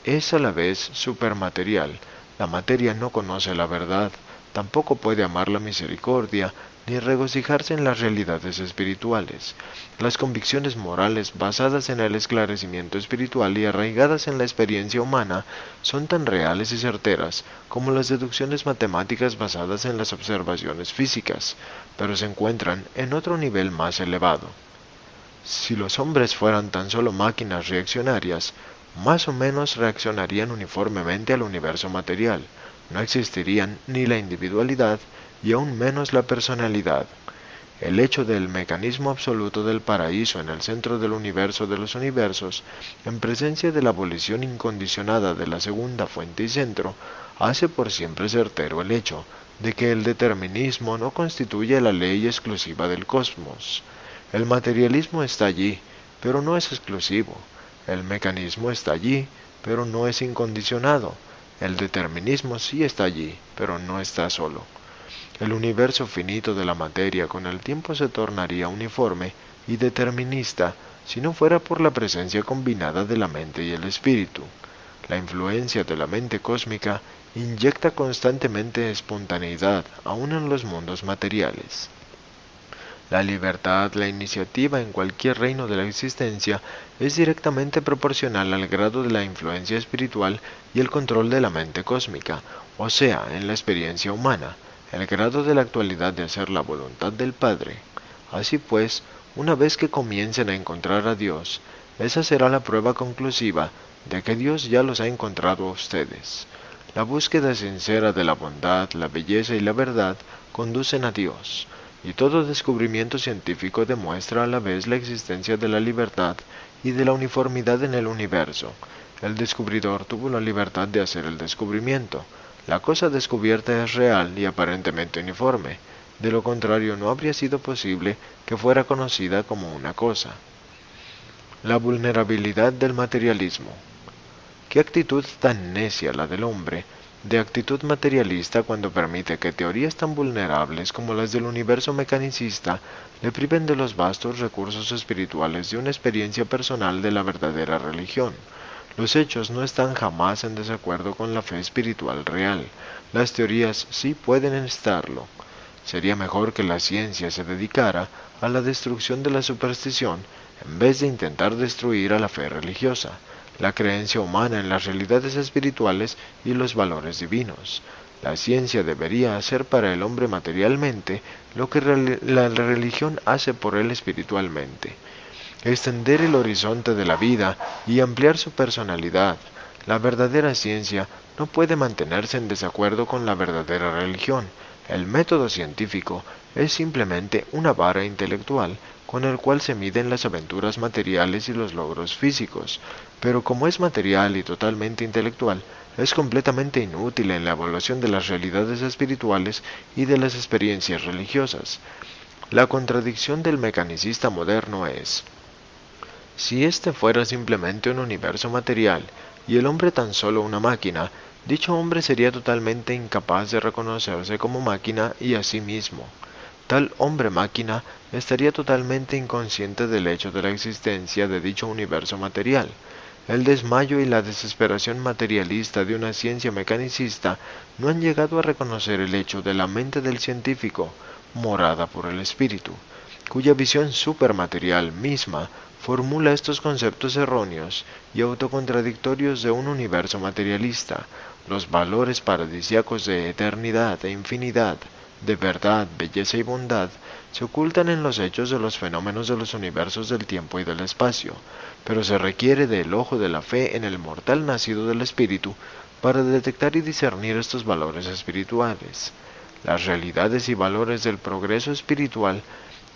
es a la vez supermaterial. La materia no conoce la verdad, tampoco puede amar la misericordia, ni regocijarse en las realidades espirituales. Las convicciones morales basadas en el esclarecimiento espiritual y arraigadas en la experiencia humana son tan reales y certeras como las deducciones matemáticas basadas en las observaciones físicas, pero se encuentran en otro nivel más elevado. Si los hombres fueran tan solo máquinas reaccionarias, más o menos reaccionarían uniformemente al universo material. No existirían ni la individualidad y aún menos la personalidad. El hecho del mecanismo absoluto del paraíso en el centro del universo de los universos, en presencia de la abolición incondicionada de la segunda fuente y centro, hace por siempre certero el hecho de que el determinismo no constituye la ley exclusiva del cosmos. El materialismo está allí, pero no es exclusivo. El mecanismo está allí, pero no es incondicionado. El determinismo sí está allí, pero no está solo. El universo finito de la materia con el tiempo se tornaría uniforme y determinista si no fuera por la presencia combinada de la mente y el espíritu. La influencia de la mente cósmica inyecta constantemente espontaneidad aún en los mundos materiales. La libertad, la iniciativa en cualquier reino de la existencia es directamente proporcional al grado de la influencia espiritual y el control de la mente cósmica, o sea, en la experiencia humana, el grado de la actualidad de hacer la voluntad del Padre. Así pues, una vez que comiencen a encontrar a Dios, esa será la prueba conclusiva de que Dios ya los ha encontrado a ustedes. La búsqueda sincera de la bondad, la belleza y la verdad conducen a Dios. Y todo descubrimiento científico demuestra a la vez la existencia de la libertad y de la uniformidad en el universo. El descubridor tuvo la libertad de hacer el descubrimiento. La cosa descubierta es real y aparentemente uniforme. De lo contrario, no habría sido posible que fuera conocida como una cosa. La vulnerabilidad del materialismo. ¿Qué actitud tan necia la del hombre, de actitud materialista cuando permite que teorías tan vulnerables como las del universo mecanicista le priven de los vastos recursos espirituales de una experiencia personal de la verdadera religión? Los hechos no están jamás en desacuerdo con la fe espiritual real. Las teorías sí pueden estarlo. Sería mejor que la ciencia se dedicara a la destrucción de la superstición en vez de intentar destruir a la fe religiosa, la creencia humana en las realidades espirituales y los valores divinos. La ciencia debería hacer para el hombre materialmente lo que la religión hace por él espiritualmente. Extender el horizonte de la vida y ampliar su personalidad. La verdadera ciencia no puede mantenerse en desacuerdo con la verdadera religión. El método científico es simplemente una vara intelectual con el cual se miden las aventuras materiales y los logros físicos, pero como es material y totalmente intelectual, es completamente inútil en la evaluación de las realidades espirituales y de las experiencias religiosas. La contradicción del mecanicista moderno es: si este fuera simplemente un universo material y el hombre tan solo una máquina, dicho hombre sería totalmente incapaz de reconocerse como máquina y a sí mismo. Tal hombre-máquina estaría totalmente inconsciente del hecho de la existencia de dicho universo material. El desmayo y la desesperación materialista de una ciencia mecanicista no han llegado a reconocer el hecho de la mente del científico, morada por el espíritu, cuya visión supermaterial misma formula estos conceptos erróneos y autocontradictorios de un universo materialista, los valores paradisíacos de eternidad e infinidad, de verdad, belleza y bondad, se ocultan en los hechos de los fenómenos de los universos del tiempo y del espacio, pero se requiere del ojo de la fe en el mortal nacido del espíritu para detectar y discernir estos valores espirituales. Las realidades y valores del progreso espiritual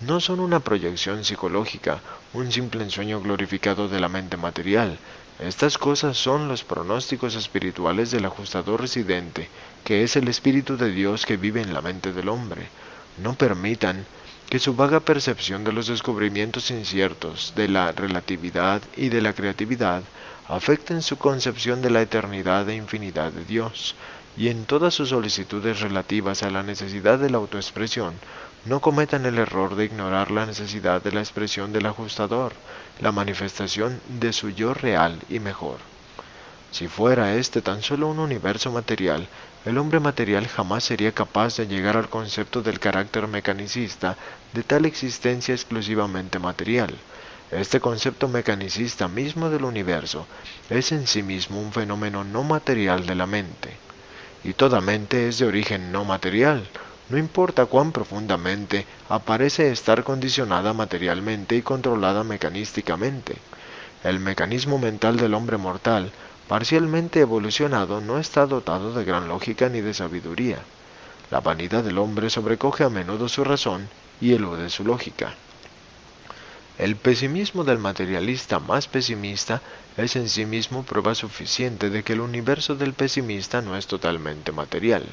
no son una proyección psicológica, un simple ensueño glorificado de la mente material. Estas cosas son los pronósticos espirituales del ajustador residente, que es el Espíritu de Dios que vive en la mente del hombre. No permitan que su vaga percepción de los descubrimientos inciertos de la relatividad y de la creatividad afecten su concepción de la eternidad e infinidad de Dios. y en todas sus solicitudes relativas a la necesidad de la autoexpresión, no cometan el error de ignorar la necesidad de la expresión del ajustador, la manifestación de su yo real y mejor. Si fuera este tan solo un universo material, el hombre material jamás sería capaz de llegar al concepto del carácter mecanicista de tal existencia exclusivamente material. Este concepto mecanicista mismo del universo es en sí mismo un fenómeno no material de la mente. Y toda mente es de origen no material, no importa cuán profundamente aparece estar condicionada materialmente y controlada mecanísticamente. El mecanismo mental del hombre mortal, parcialmente evolucionado, no está dotado de gran lógica ni de sabiduría. La vanidad del hombre sobrecoge a menudo su razón y elude su lógica. El pesimismo del materialista más pesimista es en sí mismo prueba suficiente de que el universo del pesimista no es totalmente material.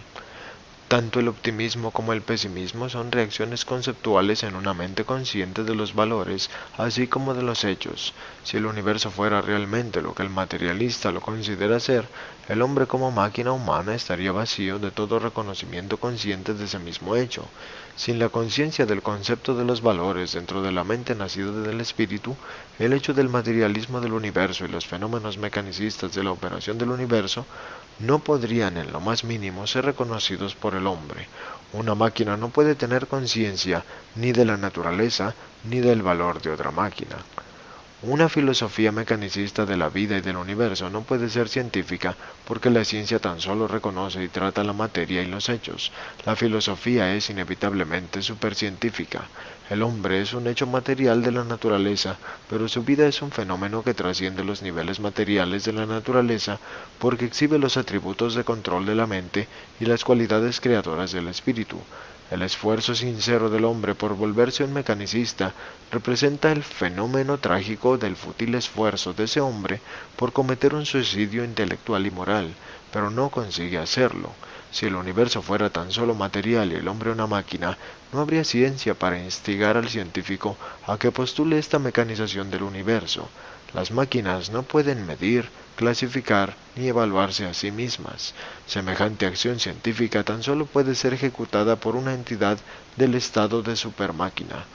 Tanto el optimismo como el pesimismo son reacciones conceptuales en una mente consciente de los valores, así como de los hechos. Si el universo fuera realmente lo que el materialista lo considera ser, el hombre como máquina humana estaría vacío de todo reconocimiento consciente de ese mismo hecho. Sin la conciencia del concepto de los valores dentro de la mente nacida del espíritu, el hecho del materialismo del universo y los fenómenos mecanicistas de la operación del universo no podrían en lo más mínimo ser reconocidos por el hombre. Una máquina no puede tener conciencia ni de la naturaleza ni del valor de otra máquina. Una filosofía mecanicista de la vida y del universo no puede ser científica porque la ciencia tan solo reconoce y trata la materia y los hechos. La filosofía es inevitablemente supercientífica. El hombre es un hecho material de la naturaleza, pero su vida es un fenómeno que trasciende los niveles materiales de la naturaleza porque exhibe los atributos de control de la mente y las cualidades creadoras del espíritu. El esfuerzo sincero del hombre por volverse un mecanicista representa el fenómeno trágico del fútil esfuerzo de ese hombre por cometer un suicidio intelectual y moral, pero no consigue hacerlo. Si el universo fuera tan solo material y el hombre una máquina, no habría ciencia para instigar al científico a que postule esta mecanización del universo. Las máquinas no pueden medir, clasificar ni evaluarse a sí mismas. Semejante acción científica tan solo puede ser ejecutada por una entidad del estado de supermáquina.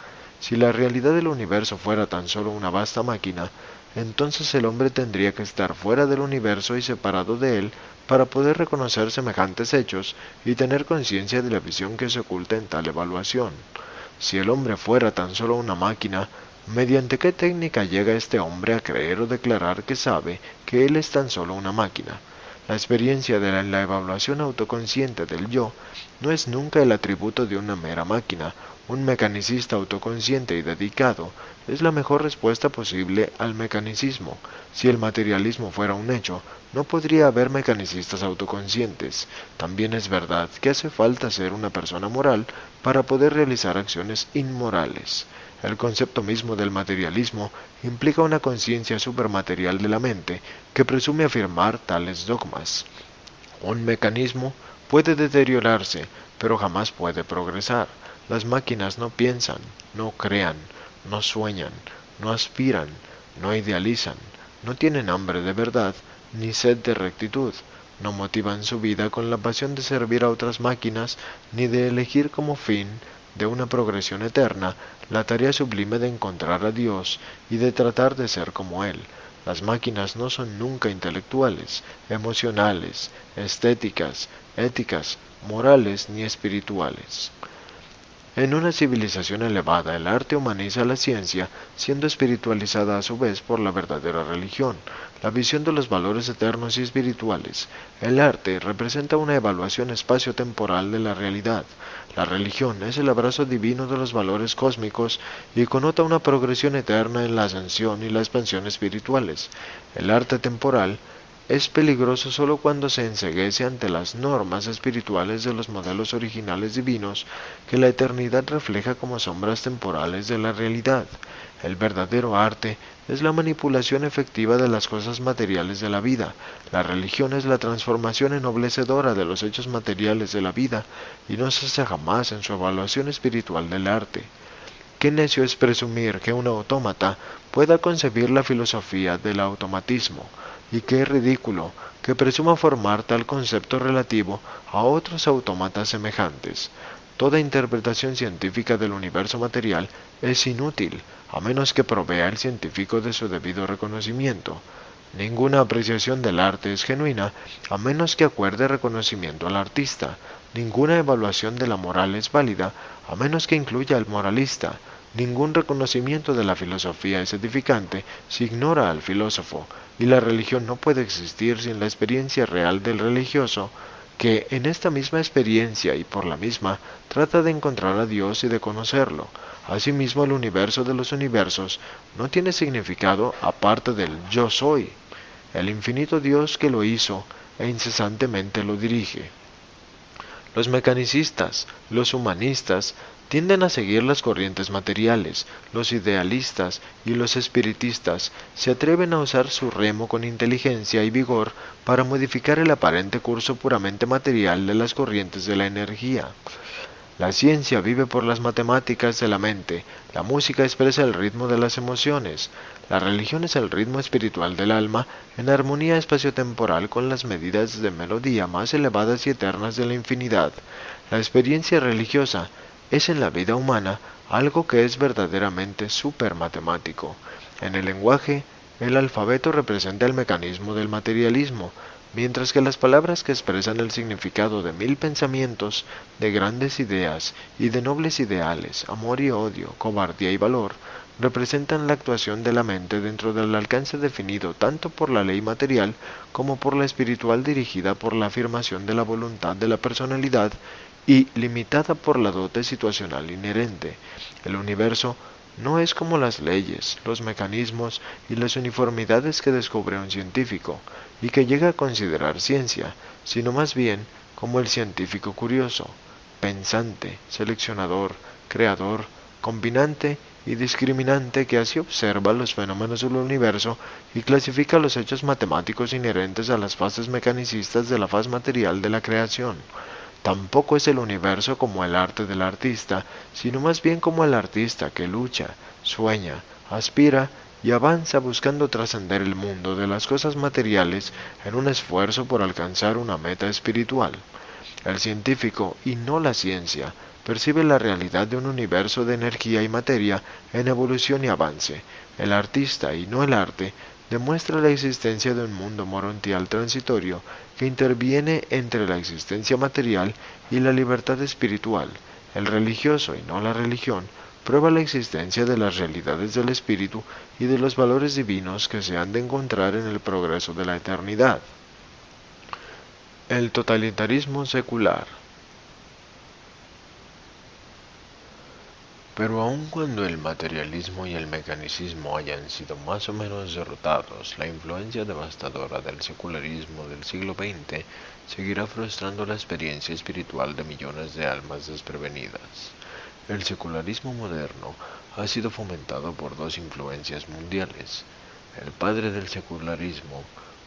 Si la realidad del universo fuera tan solo una vasta máquina, entonces el hombre tendría que estar fuera del universo y separado de él para poder reconocer semejantes hechos y tener conciencia de la visión que se oculta en tal evaluación. Si el hombre fuera tan solo una máquina, ¿mediante qué técnica llega este hombre a creer o declarar que sabe que él es tan solo una máquina? La experiencia de la evaluación autoconsciente del yo no es nunca el atributo de una mera máquina. Un mecanicista autoconsciente y dedicado es la mejor respuesta posible al mecanicismo. Si el materialismo fuera un hecho, no podría haber mecanicistas autoconscientes. También es verdad que hace falta ser una persona moral para poder realizar acciones inmorales. El concepto mismo del materialismo implica una conciencia supermaterial de la mente que presume afirmar tales dogmas. Un mecanismo puede deteriorarse, pero jamás puede progresar. Las máquinas no piensan, no crean, no sueñan, no aspiran, no idealizan, no tienen hambre de verdad ni sed de rectitud, no motivan su vida con la pasión de servir a otras máquinas ni de elegir como fin de una progresión eterna la tarea sublime de encontrar a Dios y de tratar de ser como Él. Las máquinas no son nunca intelectuales, emocionales, estéticas, éticas, morales ni espirituales. En una civilización elevada, el arte humaniza la ciencia, siendo espiritualizada a su vez por la verdadera religión, la visión de los valores eternos y espirituales. El arte representa una evaluación espacio-temporal de la realidad. La religión es el abrazo divino de los valores cósmicos y connota una progresión eterna en la ascensión y la expansión espirituales. El arte temporal es peligroso solo cuando se enceguece ante las normas espirituales de los modelos originales divinos que la eternidad refleja como sombras temporales de la realidad. El verdadero arte es la manipulación efectiva de las cosas materiales de la vida. La religión es la transformación ennoblecedora de los hechos materiales de la vida y no cesa jamás en su evaluación espiritual del arte. Qué necio es presumir que un autómata pueda concebir la filosofía del automatismo. y que es ridículo que presuma formar tal concepto relativo a otros autómatas semejantes. Toda interpretación científica del universo material es inútil, a menos que provea al científico de su debido reconocimiento. Ninguna apreciación del arte es genuina, a menos que acuerde reconocimiento al artista. Ninguna evaluación de la moral es válida, a menos que incluya al moralista. Ningún reconocimiento de la filosofía es edificante si ignora al filósofo, y la religión no puede existir sin la experiencia real del religioso, que en esta misma experiencia y por la misma trata de encontrar a Dios y de conocerlo. Asimismo, el universo de los universos no tiene significado aparte del yo soy, el infinito Dios que lo hizo e incesantemente lo dirige. Los mecanicistas, los humanistas, tienden a seguir las corrientes materiales, los idealistas y los espiritistas se atreven a usar su remo con inteligencia y vigor para modificar el aparente curso puramente material de las corrientes de la energía. La ciencia vive por las matemáticas de la mente, la música expresa el ritmo de las emociones, la religión es el ritmo espiritual del alma en armonía espaciotemporal con las medidas de melodía más elevadas y eternas de la infinidad. La experiencia religiosa es en la vida humana algo que es verdaderamente supermatemático. En el lenguaje, el alfabeto representa el mecanismo del materialismo, mientras que las palabras que expresan el significado de 1000 pensamientos, de grandes ideas y de nobles ideales, amor y odio, cobardía y valor, representan la actuación de la mente dentro del alcance definido tanto por la ley material como por la espiritual dirigida por la afirmación de la voluntad de la personalidad y limitada por la dote situacional inherente. El universo no es como las leyes, los mecanismos y las uniformidades que descubre un científico y que llega a considerar ciencia, sino más bien como el científico curioso, pensante, seleccionador, creador, combinante y discriminante que así observa los fenómenos del universo y clasifica los hechos matemáticos inherentes a las fases mecanicistas de la faz material de la creación. Tampoco es el universo como el arte del artista, sino más bien como el artista que lucha, sueña, aspira y avanza buscando trascender el mundo de las cosas materiales en un esfuerzo por alcanzar una meta espiritual. El científico, y no la ciencia, percibe la realidad de un universo de energía y materia en evolución y avance. El artista, y no el arte, demuestra la existencia de un mundo morontial transitorio que interviene entre la existencia material y la libertad espiritual. El religioso, y no la religión, prueba la existencia de las realidades del espíritu y de los valores divinos que se han de encontrar en el progreso de la eternidad. El totalitarismo secular. Pero aun cuando el materialismo y el mecanicismo hayan sido más o menos derrotados, la influencia devastadora del secularismo del siglo XX seguirá frustrando la experiencia espiritual de millones de almas desprevenidas. El secularismo moderno ha sido fomentado por dos influencias mundiales. El padre del secularismo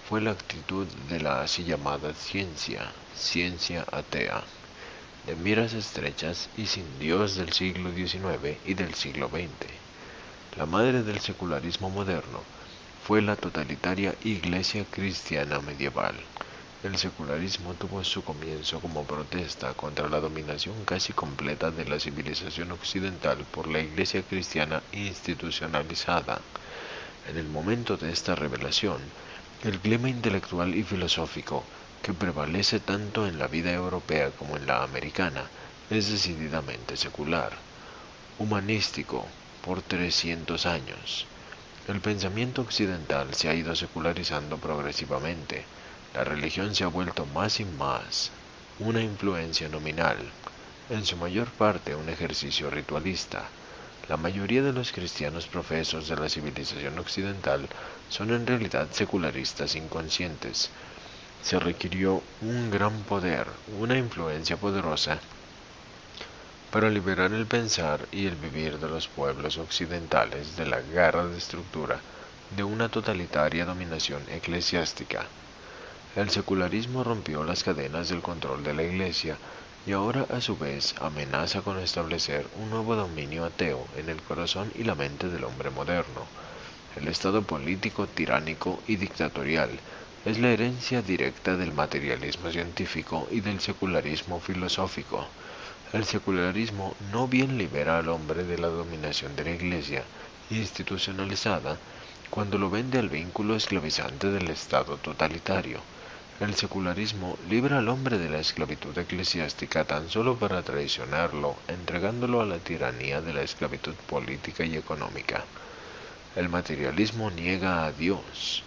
fue la actitud de la así llamada ciencia atea, de miras estrechas y sin Dios del siglo XIX y del siglo XX. La madre del secularismo moderno fue la totalitaria Iglesia cristiana medieval. El secularismo tuvo su comienzo como protesta contra la dominación casi completa de la civilización occidental por la Iglesia cristiana institucionalizada. En el momento de esta revelación, el clima intelectual y filosófico que prevalece tanto en la vida europea como en la americana es decididamente secular, humanístico, por 300 años. El pensamiento occidental se ha ido secularizando progresivamente. La religión se ha vuelto más y más una influencia nominal, en su mayor parte un ejercicio ritualista. La mayoría de los cristianos profesos de la civilización occidental son en realidad secularistas inconscientes. Se requirió un gran poder, una influencia poderosa, para liberar el pensar y el vivir de los pueblos occidentales de la garra de estructura de una totalitaria dominación eclesiástica. El secularismo rompió las cadenas del control de la Iglesia y ahora a su vez amenaza con establecer un nuevo dominio ateo en el corazón y la mente del hombre moderno. El estado político, tiránico y dictatorial es la herencia directa del materialismo científico y del secularismo filosófico. El secularismo no bien libera al hombre de la dominación de la Iglesia institucionalizada cuando lo vende al vínculo esclavizante del Estado totalitario. El secularismo libra al hombre de la esclavitud eclesiástica tan solo para traicionarlo, entregándolo a la tiranía de la esclavitud política y económica. El materialismo niega a Dios.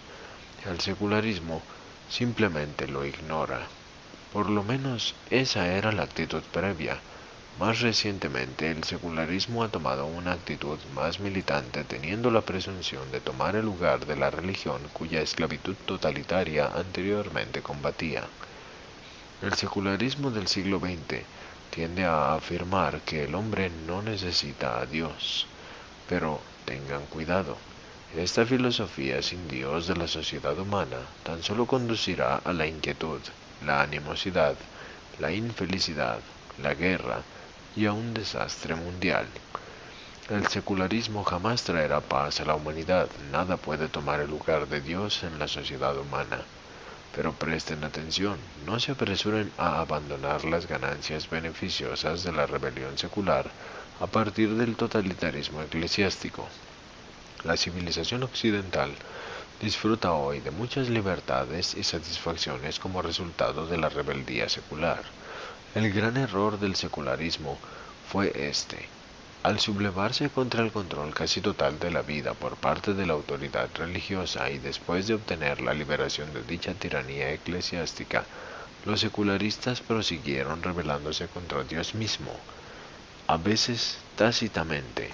El secularismo simplemente lo ignora. Por lo menos esa era la actitud previa. Más recientemente, el secularismo ha tomado una actitud más militante, teniendo la presunción de tomar el lugar de la religión cuya esclavitud totalitaria anteriormente combatía. El secularismo del siglo XX tiende a afirmar que el hombre no necesita a Dios, pero tengan cuidado. Esta filosofía sin Dios de la sociedad humana tan solo conducirá a la inquietud, la animosidad, la infelicidad, la guerra y a un desastre mundial. El secularismo jamás traerá paz a la humanidad, nada puede tomar el lugar de Dios en la sociedad humana. Pero presten atención, no se apresuren a abandonar las ganancias beneficiosas de la rebelión secular a partir del totalitarismo eclesiástico. La civilización occidental disfruta hoy de muchas libertades y satisfacciones como resultado de la rebeldía secular. El gran error del secularismo fue este: al sublevarse contra el control casi total de la vida por parte de la autoridad religiosa y después de obtener la liberación de dicha tiranía eclesiástica, los secularistas prosiguieron rebelándose contra Dios mismo, a veces tácitamente,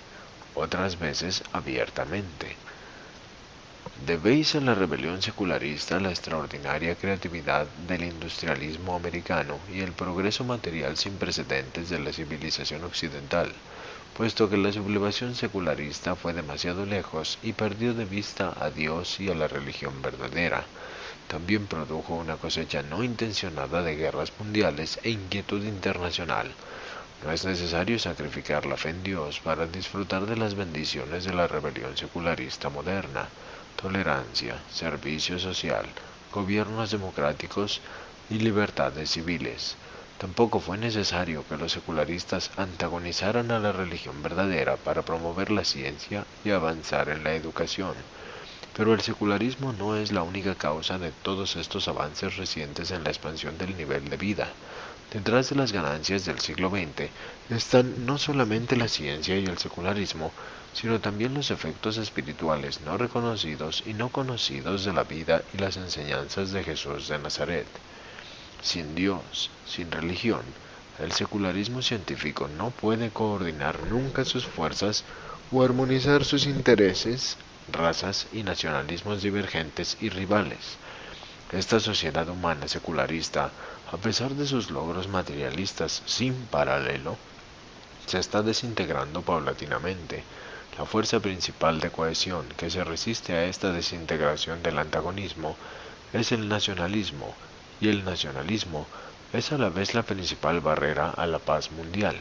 otras veces abiertamente. Debéis a la rebelión secularista la extraordinaria creatividad del industrialismo americano y el progreso material sin precedentes de la civilización occidental, puesto que la sublevación secularista fue demasiado lejos y perdió de vista a Dios y a la religión verdadera. También produjo una cosecha no intencionada de guerras mundiales e inquietud internacional. No es necesario sacrificar la fe en Dios para disfrutar de las bendiciones de la rebelión secularista moderna: tolerancia, servicio social, gobiernos democráticos y libertades civiles. Tampoco fue necesario que los secularistas antagonizaran a la religión verdadera para promover la ciencia y avanzar en la educación. Pero el secularismo no es la única causa de todos estos avances recientes en la expansión del nivel de vida. Detrás de las ganancias del siglo XX están no solamente la ciencia y el secularismo, sino también los efectos espirituales no reconocidos y no conocidos de la vida y las enseñanzas de Jesús de Nazaret. Sin Dios, sin religión, el secularismo científico no puede coordinar nunca sus fuerzas o armonizar sus intereses, razas y nacionalismos divergentes y rivales. Esta sociedad humana secularista, a pesar de sus logros materialistas sin paralelo, se está desintegrando paulatinamente. La fuerza principal de cohesión que se resiste a esta desintegración del antagonismo es el nacionalismo, y el nacionalismo es a la vez la principal barrera a la paz mundial.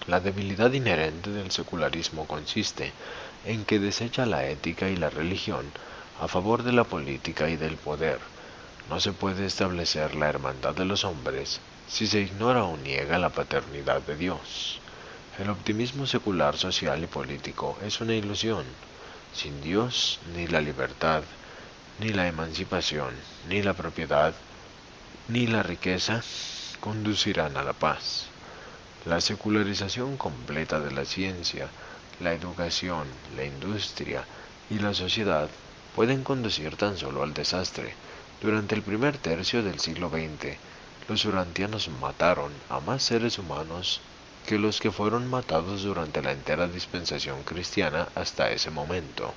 La debilidad inherente del secularismo consiste en que desecha la ética y la religión a favor de la política y del poder. No se puede establecer la hermandad de los hombres si se ignora o niega la paternidad de Dios. El optimismo secular, social y político es una ilusión. Sin Dios, ni la libertad, ni la emancipación, ni la propiedad, ni la riqueza conducirán a la paz. La secularización completa de la ciencia, la educación, la industria y la sociedad pueden conducir tan solo al desastre. Durante el primer tercio del siglo XX, los urantianos mataron a más seres humanos que los que fueron matados durante la entera dispensación cristiana hasta ese momento.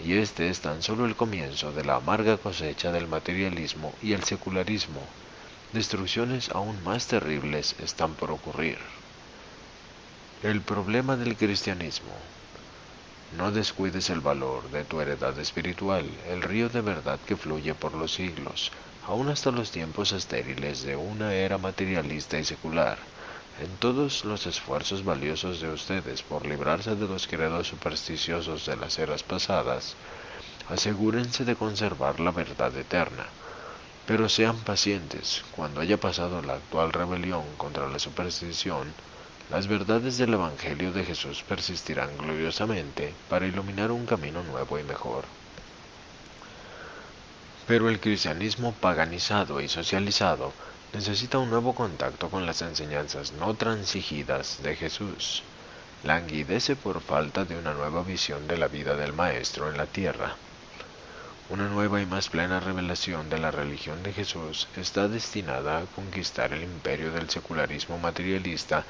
Y este es tan solo el comienzo de la amarga cosecha del materialismo y el secularismo. Destrucciones aún más terribles están por ocurrir. El problema del cristianismo. No descuides el valor de tu heredad espiritual, el río de verdad que fluye por los siglos, aún hasta los tiempos estériles de una era materialista y secular. En todos los esfuerzos valiosos de ustedes por librarse de los credos supersticiosos de las eras pasadas, asegúrense de conservar la verdad eterna. Pero sean pacientes. Cuando haya pasado la actual rebelión contra la superstición, las verdades del Evangelio de Jesús persistirán gloriosamente para iluminar un camino nuevo y mejor. Pero el cristianismo paganizado y socializado necesita un nuevo contacto con las enseñanzas no transigidas de Jesús. Languidece por falta de una nueva visión de la vida del Maestro en la tierra. Una nueva y más plena revelación de la religión de Jesús está destinada a conquistar el imperio del secularismo materialista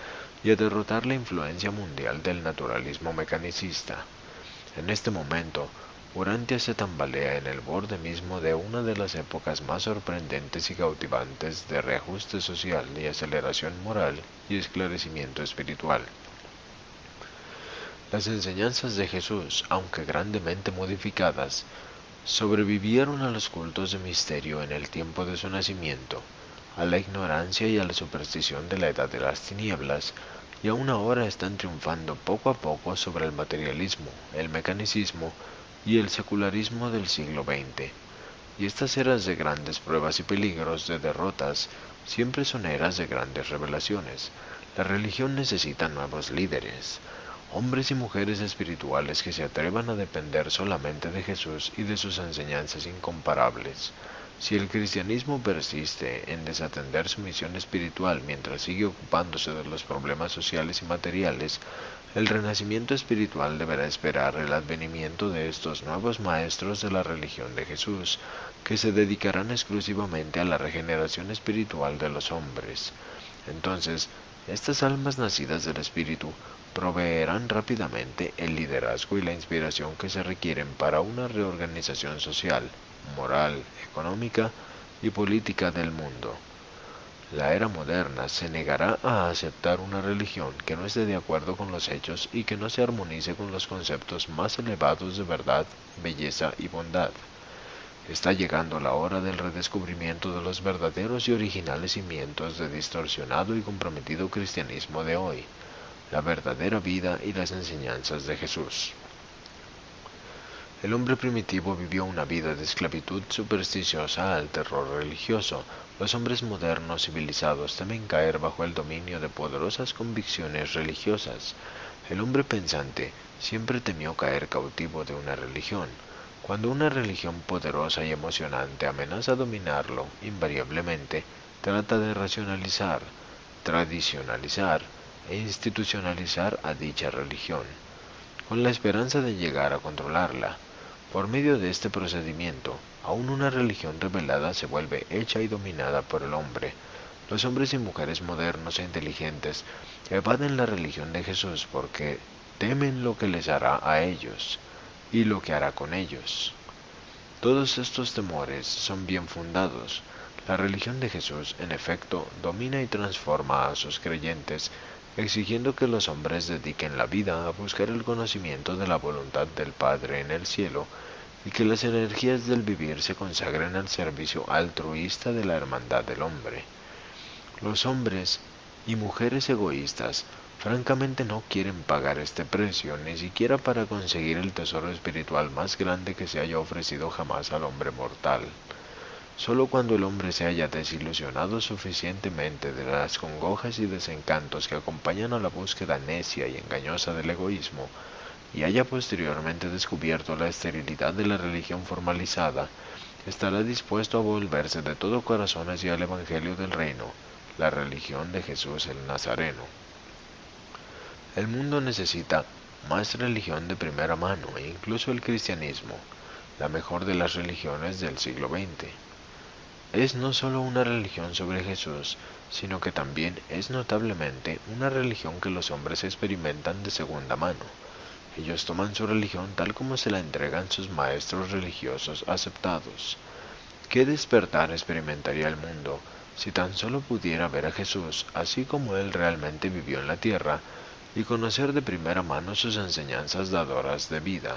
y a derrotar la influencia mundial del naturalismo mecanicista. En este momento, Urantia se tambalea en el borde mismo de una de las épocas más sorprendentes y cautivantes de reajuste social y aceleración moral y esclarecimiento espiritual. Las enseñanzas de Jesús, aunque grandemente modificadas, sobrevivieron a los cultos de misterio en el tiempo de su nacimiento, a la ignorancia y a la superstición de la edad de las tinieblas, y aún ahora están triunfando poco a poco sobre el materialismo, el mecanicismo y el secularismo del siglo XX. Y estas eras de grandes pruebas y peligros de derrotas siempre son eras de grandes revelaciones. La religión necesita nuevos líderes, hombres y mujeres espirituales que se atrevan a depender solamente de Jesús y de sus enseñanzas incomparables. Si el cristianismo persiste en desatender su misión espiritual mientras sigue ocupándose de los problemas sociales y materiales, el renacimiento espiritual deberá esperar el advenimiento de estos nuevos maestros de la religión de Jesús, que se dedicarán exclusivamente a la regeneración espiritual de los hombres. Entonces, estas almas nacidas del Espíritu proveerán rápidamente el liderazgo y la inspiración que se requieren para una reorganización social, moral, económica y política del mundo. La era moderna se negará a aceptar una religión que no esté de acuerdo con los hechos y que no se armonice con los conceptos más elevados de verdad, belleza y bondad. Está llegando la hora del redescubrimiento de los verdaderos y originales cimientos de distorsionado y comprometido cristianismo de hoy, la verdadera vida y las enseñanzas de Jesús. El hombre primitivo vivió una vida de esclavitud supersticiosa al terror religioso. Los hombres modernos civilizados temen caer bajo el dominio de poderosas convicciones religiosas. El hombre pensante siempre temió caer cautivo de una religión. Cuando una religión poderosa y emocionante amenaza dominarlo, invariablemente trata de racionalizar, tradicionalizar e institucionalizar a dicha religión, con la esperanza de llegar a controlarla. Por medio de este procedimiento, aún una religión revelada se vuelve hecha y dominada por el hombre. Los hombres y mujeres modernos e inteligentes evaden la religión de Jesús porque temen lo que les hará a ellos y lo que hará con ellos. Todos estos temores son bien fundados. La religión de Jesús, en efecto, domina y transforma a sus creyentes, exigiendo que los hombres dediquen la vida a buscar el conocimiento de la voluntad del Padre en el cielo y que las energías del vivir se consagren al servicio altruista de la hermandad del hombre. Los hombres y mujeres egoístas francamente no quieren pagar este precio, ni siquiera para conseguir el tesoro espiritual más grande que se haya ofrecido jamás al hombre mortal. Solo cuando el hombre se haya desilusionado suficientemente de las congojas y desencantos que acompañan a la búsqueda necia y engañosa del egoísmo, y haya posteriormente descubierto la esterilidad de la religión formalizada, estará dispuesto a volverse de todo corazón hacia el Evangelio del Reino, la religión de Jesús el Nazareno. El mundo necesita más religión de primera mano, e incluso el cristianismo, la mejor de las religiones del siglo XX. Es no solo una religión sobre Jesús, sino que también es notablemente una religión que los hombres experimentan de segunda mano. Ellos toman su religión tal como se la entregan sus maestros religiosos aceptados. ¿Qué despertar experimentaría el mundo si tan solo pudiera ver a Jesús así como Él realmente vivió en la tierra y conocer de primera mano sus enseñanzas dadoras de vida?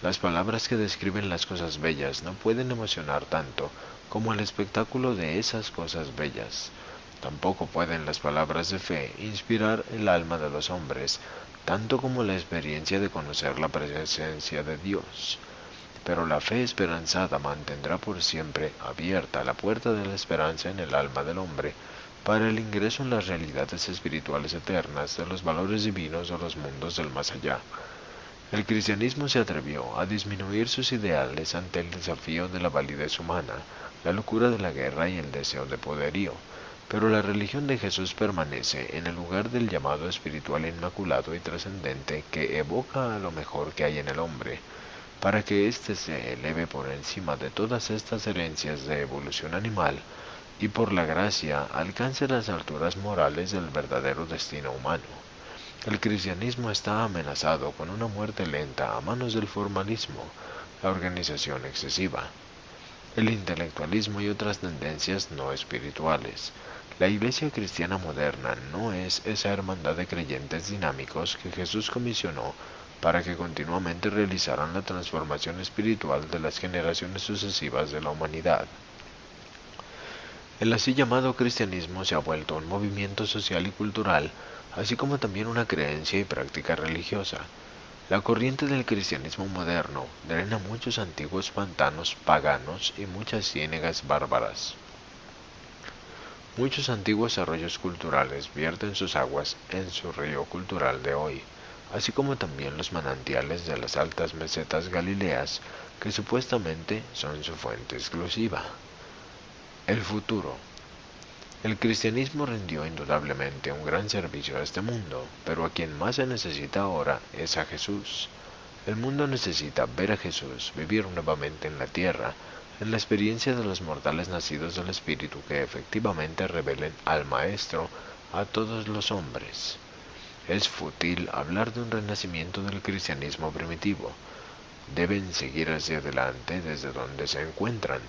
Las palabras que describen las cosas bellas no pueden emocionar tanto como el espectáculo de esas cosas bellas. Tampoco pueden las palabras de fe inspirar el alma de los hombres, tanto como la experiencia de conocer la presencia de Dios. Pero la fe esperanzada mantendrá por siempre abierta la puerta de la esperanza en el alma del hombre para el ingreso en las realidades espirituales eternas de los valores divinos de los mundos del más allá. El cristianismo se atrevió a disminuir sus ideales ante el desafío de la validez humana, la locura de la guerra y el deseo de poderío, pero la religión de Jesús permanece en el lugar del llamado espiritual inmaculado y trascendente que evoca a lo mejor que hay en el hombre, para que éste se eleve por encima de todas estas herencias de evolución animal y por la gracia alcance las alturas morales del verdadero destino humano. El cristianismo está amenazado con una muerte lenta a manos del formalismo, la organización excesiva, el intelectualismo y otras tendencias no espirituales. La Iglesia cristiana moderna no es esa hermandad de creyentes dinámicos que Jesús comisionó para que continuamente realizaran la transformación espiritual de las generaciones sucesivas de la humanidad. El así llamado cristianismo se ha vuelto un movimiento social y cultural, así como también una creencia y práctica religiosa. La corriente del cristianismo moderno drena muchos antiguos pantanos paganos y muchas ciénegas bárbaras. Muchos antiguos arroyos culturales vierten sus aguas en su río cultural de hoy, así como también los manantiales de las altas mesetas galileas, que supuestamente son su fuente exclusiva. El futuro. El cristianismo rindió indudablemente un gran servicio a este mundo, pero a quien más se necesita ahora es a Jesús. El mundo necesita ver a Jesús vivir nuevamente en la tierra, en la experiencia de los mortales nacidos del Espíritu que efectivamente revelen al Maestro a todos los hombres. Es fútil hablar de un renacimiento del cristianismo primitivo. Deben seguir hacia adelante desde donde se encuentran.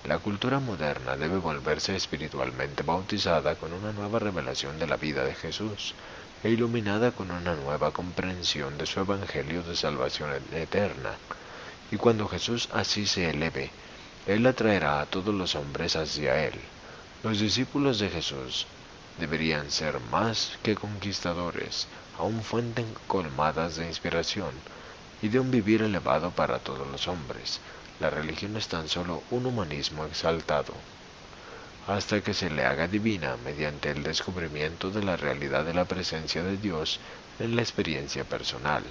La cultura moderna debe volverse espiritualmente bautizada con una nueva revelación de la vida de Jesús e iluminada con una nueva comprensión de su evangelio de salvación eterna. Y cuando Jesús así se eleve, Él atraerá a todos los hombres hacia Él. Los discípulos de Jesús deberían ser más que conquistadores, aún fuentes colmadas de inspiración y de un vivir elevado para todos los hombres. La religión es tan solo un humanismo exaltado, hasta que se le haga divina mediante el descubrimiento de la realidad de la presencia de Dios en la experiencia personal.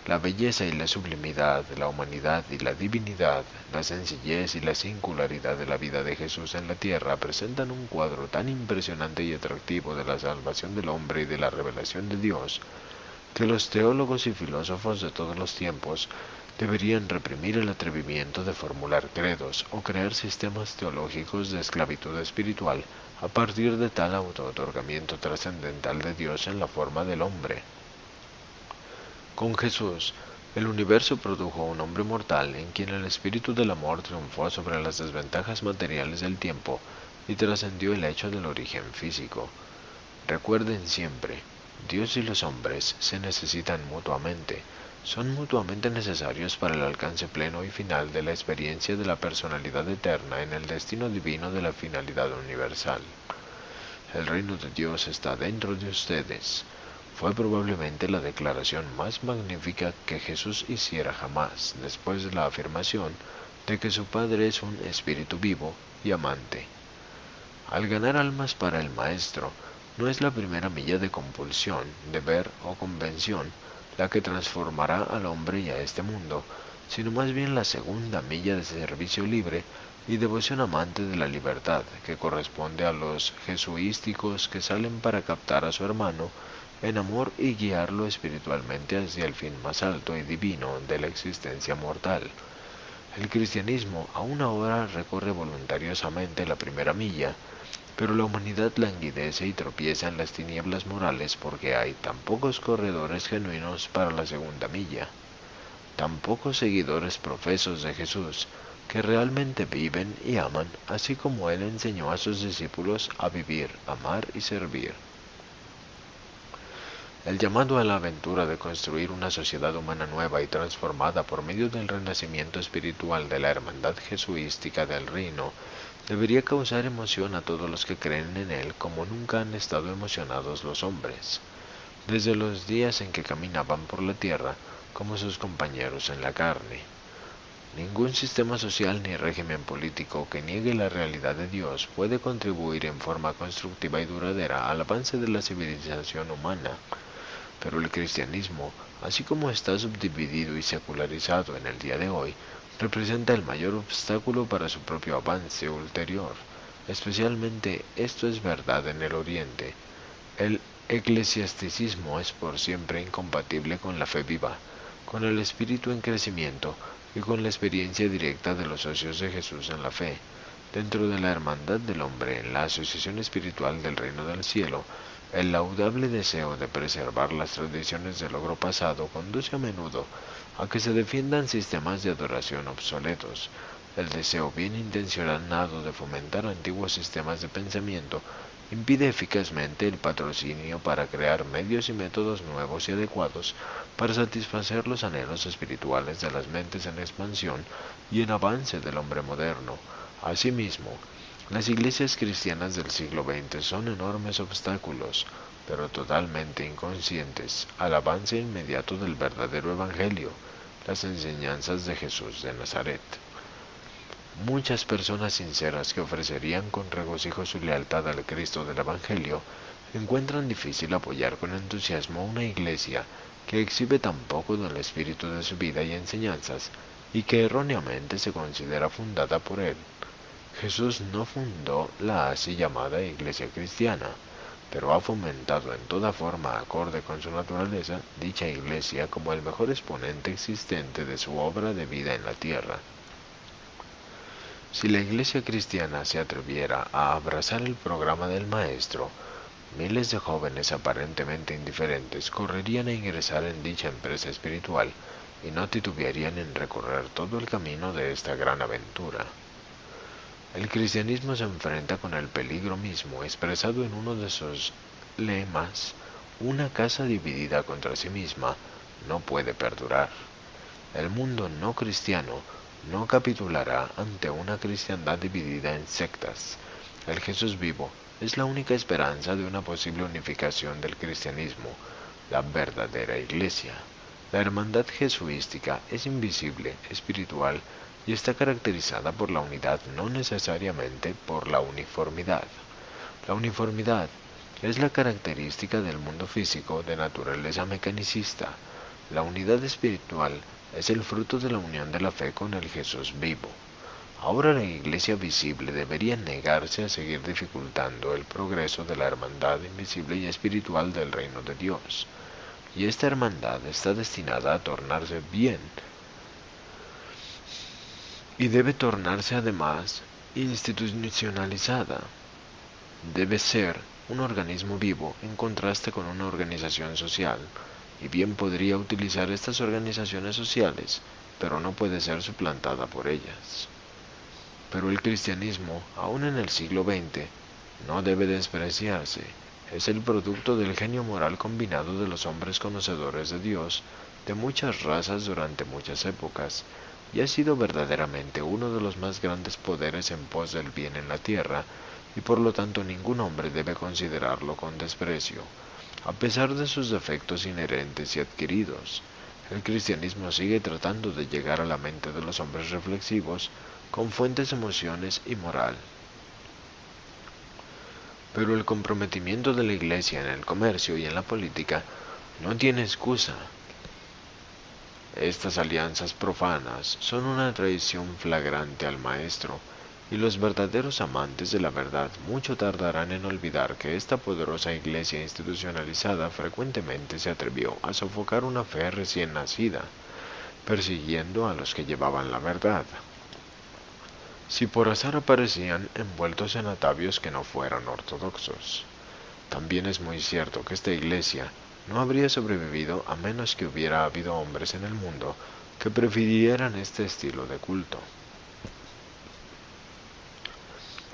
La belleza y la sublimidad, la humanidad y la divinidad, la sencillez y la singularidad de la vida de Jesús en la tierra presentan un cuadro tan impresionante y atractivo de la salvación del hombre y de la revelación de Dios, que los teólogos y filósofos de todos los tiempos deberían reprimir el atrevimiento de formular credos o crear sistemas teológicos de esclavitud espiritual a partir de tal auto-otorgamiento trascendental de Dios en la forma del hombre. Con Jesús, el universo produjo un hombre mortal en quien el espíritu del amor triunfó sobre las desventajas materiales del tiempo y trascendió el hecho del origen físico. Recuerden siempre, Dios y los hombres se necesitan mutuamente, son mutuamente necesarios para el alcance pleno y final de la experiencia de la personalidad eterna en el destino divino de la finalidad universal. El reino de Dios está dentro de ustedes. Fue probablemente la declaración más magnífica que Jesús hiciera jamás, después de la afirmación de que su Padre es un espíritu vivo y amante. Al ganar almas para el Maestro, no es la primera milla de compulsión, deber o convención la que transformará al hombre y a este mundo, sino más bien la segunda milla de servicio libre y devoción amante de la libertad, que corresponde a los jesuísticos que salen para captar a su hermano en amor y guiarlo espiritualmente hacia el fin más alto y divino de la existencia mortal. El cristianismo aún ahora recorre voluntariosamente la primera milla, pero la humanidad languidece y tropieza en las tinieblas morales porque hay tan pocos corredores genuinos para la segunda milla, tan pocos seguidores profesos de Jesús que realmente viven y aman, así como Él enseñó a sus discípulos a vivir, amar y servir. El llamado a la aventura de construir una sociedad humana nueva y transformada por medio del renacimiento espiritual de la hermandad jesuística del reino debería causar emoción a todos los que creen en él como nunca han estado emocionados los hombres, desde los días en que caminaban por la tierra como sus compañeros en la carne. Ningún sistema social ni régimen político que niegue la realidad de Dios puede contribuir en forma constructiva y duradera al avance de la civilización humana, pero el cristianismo, así como está subdividido y secularizado en el día de hoy, representa el mayor obstáculo para su propio avance ulterior. Especialmente esto es verdad en el Oriente. El eclesiasticismo es por siempre incompatible con la fe viva, con el espíritu en crecimiento y con la experiencia directa de los socios de Jesús en la fe. Dentro de la hermandad del hombre, en la asociación espiritual del reino del cielo, el laudable deseo de preservar las tradiciones del logro pasado conduce a menudo a que se defiendan sistemas de adoración obsoletos. El deseo bien intencionado de fomentar antiguos sistemas de pensamiento impide eficazmente el patrocinio para crear medios y métodos nuevos y adecuados para satisfacer los anhelos espirituales de las mentes en expansión y en avance del hombre moderno. Asimismo, las iglesias cristianas del siglo XX son enormes obstáculos, pero totalmente inconscientes, al avance inmediato del verdadero Evangelio, las enseñanzas de Jesús de Nazaret. Muchas personas sinceras que ofrecerían con regocijo su lealtad al Cristo del Evangelio encuentran difícil apoyar con entusiasmo una iglesia que exhibe tan poco del espíritu de su vida y enseñanzas y que erróneamente se considera fundada por él. Jesús no fundó la así llamada iglesia cristiana, pero ha fomentado en toda forma acorde con su naturaleza dicha iglesia como el mejor exponente existente de su obra de vida en la tierra. Si la iglesia cristiana se atreviera a abrazar el programa del Maestro, miles de jóvenes aparentemente indiferentes correrían a ingresar en dicha empresa espiritual y no titubearían en recorrer todo el camino de esta gran aventura. El cristianismo se enfrenta con el peligro mismo expresado en uno de sus lemas: una casa dividida contra sí misma no puede perdurar. El mundo no cristiano no capitulará ante una cristiandad dividida en sectas. El Jesús vivo es la única esperanza de una posible unificación del cristianismo, la verdadera iglesia. La hermandad jesuística es invisible, espiritual y está caracterizada por la unidad, no necesariamente por la uniformidad. La uniformidad es la característica del mundo físico de naturaleza mecanicista. La unidad espiritual es el fruto de la unión de la fe con el Jesús vivo. Ahora la iglesia visible debería negarse a seguir dificultando el progreso de la hermandad invisible y espiritual del reino de Dios. Y esta hermandad está destinada a tornarse bien y debe tornarse además institucionalizada. Debe ser un organismo vivo en contraste con una organización social, y bien podría utilizar estas organizaciones sociales, pero no puede ser suplantada por ellas. Pero el cristianismo, aún en el siglo XX, no debe despreciarse. Es el producto del genio moral combinado de los hombres conocedores de Dios, de muchas razas durante muchas épocas, y ha sido verdaderamente uno de los más grandes poderes en pos del bien en la tierra, y por lo tanto ningún hombre debe considerarlo con desprecio, a pesar de sus defectos inherentes y adquiridos. El cristianismo sigue tratando de llegar a la mente de los hombres reflexivos con fuentes de emociones y moral. Pero el comprometimiento de la Iglesia en el comercio y en la política no tiene excusa. Estas alianzas profanas son una traición flagrante al Maestro, y los verdaderos amantes de la verdad mucho tardarán en olvidar que esta poderosa iglesia institucionalizada frecuentemente se atrevió a sofocar una fe recién nacida, persiguiendo a los que llevaban la verdad. Si por azar aparecían envueltos en atavios que no fueran ortodoxos. También es muy cierto que esta iglesia no habría sobrevivido a menos que hubiera habido hombres en el mundo que prefirieran este estilo de culto.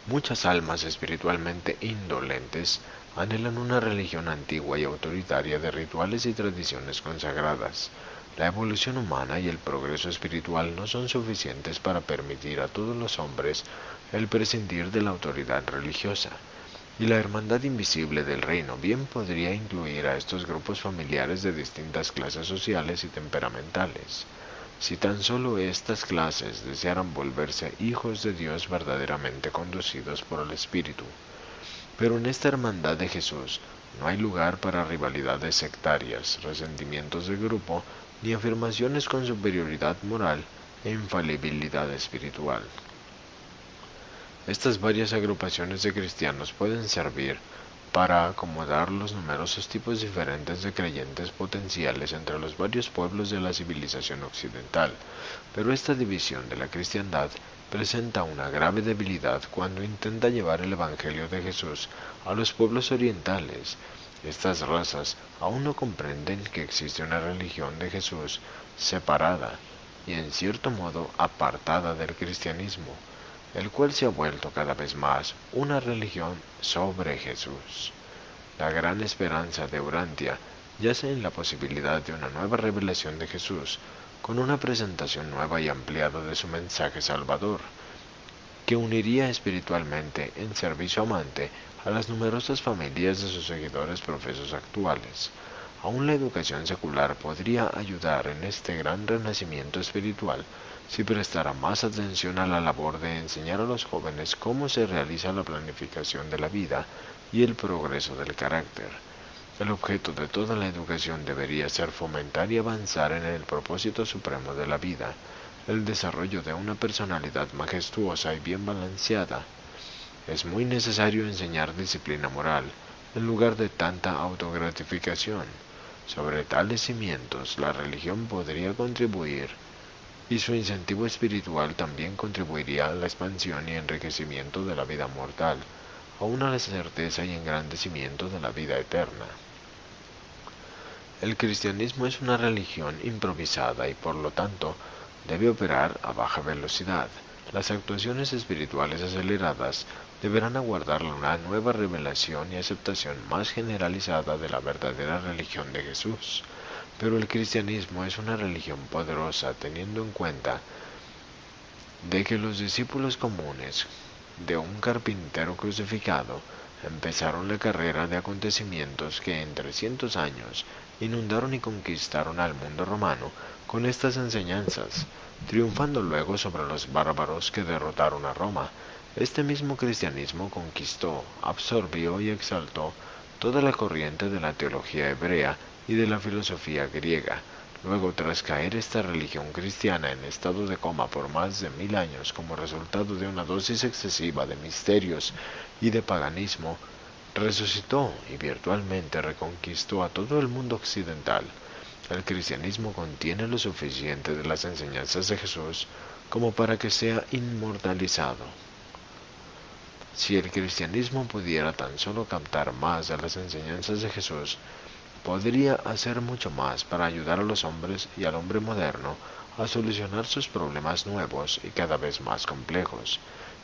Muchas almas espiritualmente indolentes anhelan una religión antigua y autoritaria de rituales y tradiciones consagradas. La evolución humana y el progreso espiritual no son suficientes para permitir a todos los hombres el prescindir de la autoridad religiosa, y la hermandad invisible del reino bien podría incluir a estos grupos familiares de distintas clases sociales y temperamentales, si tan solo estas clases desearan volverse hijos de Dios verdaderamente conducidos por el Espíritu. Pero en esta hermandad de Jesús no hay lugar para rivalidades sectarias, resentimientos de grupo, ni afirmaciones con superioridad moral e infalibilidad espiritual. Estas varias agrupaciones de cristianos pueden servir para acomodar los numerosos tipos diferentes de creyentes potenciales entre los varios pueblos de la civilización occidental, pero esta división de la cristiandad presenta una grave debilidad cuando intenta llevar el Evangelio de Jesús a los pueblos orientales. Estas razas aún no comprenden que existe una religión de Jesús separada y en cierto modo apartada del cristianismo, el cual se ha vuelto cada vez más una religión sobre Jesús. La gran esperanza de Urantia yace en la posibilidad de una nueva revelación de Jesús, con una presentación nueva y ampliada de su mensaje salvador, que uniría espiritualmente en servicio amante a las numerosas familias de sus seguidores profesos actuales. Aún la educación secular podría ayudar en este gran renacimiento espiritual si prestara más atención a la labor de enseñar a los jóvenes cómo se realiza la planificación de la vida y el progreso del carácter. El objeto de toda la educación debería ser fomentar y avanzar en el propósito supremo de la vida, el desarrollo de una personalidad majestuosa y bien balanceada. Es muy necesario enseñar disciplina moral, en lugar de tanta autogratificación. Sobre tales cimientos, la religión podría contribuir, y su incentivo espiritual también contribuiría a la expansión y enriquecimiento de la vida mortal, aun a la certeza y engrandecimiento de la vida eterna. El cristianismo es una religión improvisada y por lo tanto debe operar a baja velocidad. Las actuaciones espirituales aceleradas deberán aguardar una nueva revelación y aceptación más generalizada de la verdadera religión de Jesús. Pero el cristianismo es una religión poderosa teniendo en cuenta de que los discípulos comunes de un carpintero crucificado empezaron la carrera de acontecimientos que en 300 años inundaron y conquistaron al mundo romano con estas enseñanzas, triunfando luego sobre los bárbaros que derrotaron a Roma. Este mismo cristianismo conquistó, absorbió y exaltó toda la corriente de la teología hebrea y de la filosofía griega. Luego, tras caer esta religión cristiana en estado de coma por más de 1000 años como resultado de una dosis excesiva de misterios y de paganismo, resucitó y virtualmente reconquistó a todo el mundo occidental. El cristianismo contiene lo suficiente de las enseñanzas de Jesús como para que sea inmortalizado. Si el cristianismo pudiera tan solo captar más de las enseñanzas de Jesús, podría hacer mucho más para ayudar a los hombres y al hombre moderno a solucionar sus problemas nuevos y cada vez más complejos.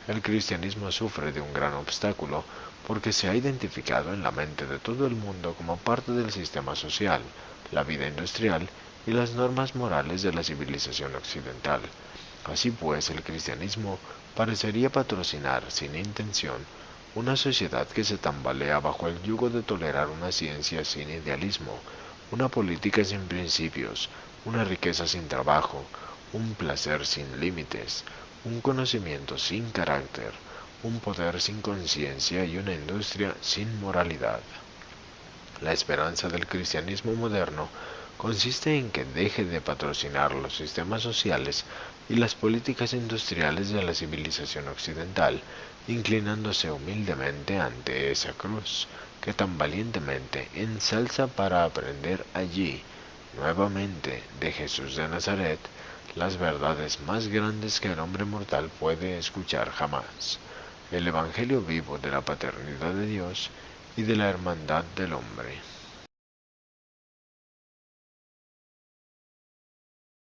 El cristianismo sufre de un gran obstáculo porque se ha identificado en la mente de todo el mundo como parte del sistema social, la vida industrial y las normas morales de la civilización occidental. Así pues, el cristianismo parecería patrocinar, sin intención, una sociedad que se tambalea bajo el yugo de tolerar una ciencia sin idealismo, una política sin principios, una riqueza sin trabajo, un placer sin límites, un conocimiento sin carácter, un poder sin conciencia y una industria sin moralidad. La esperanza del cristianismo moderno consiste en que deje de patrocinar los sistemas sociales y las políticas industriales de la civilización occidental, inclinándose humildemente ante esa cruz que tan valientemente ensalza para aprender allí, nuevamente, de Jesús de Nazaret, las verdades más grandes que el hombre mortal puede escuchar jamás, el Evangelio vivo de la paternidad de Dios y de la hermandad del hombre.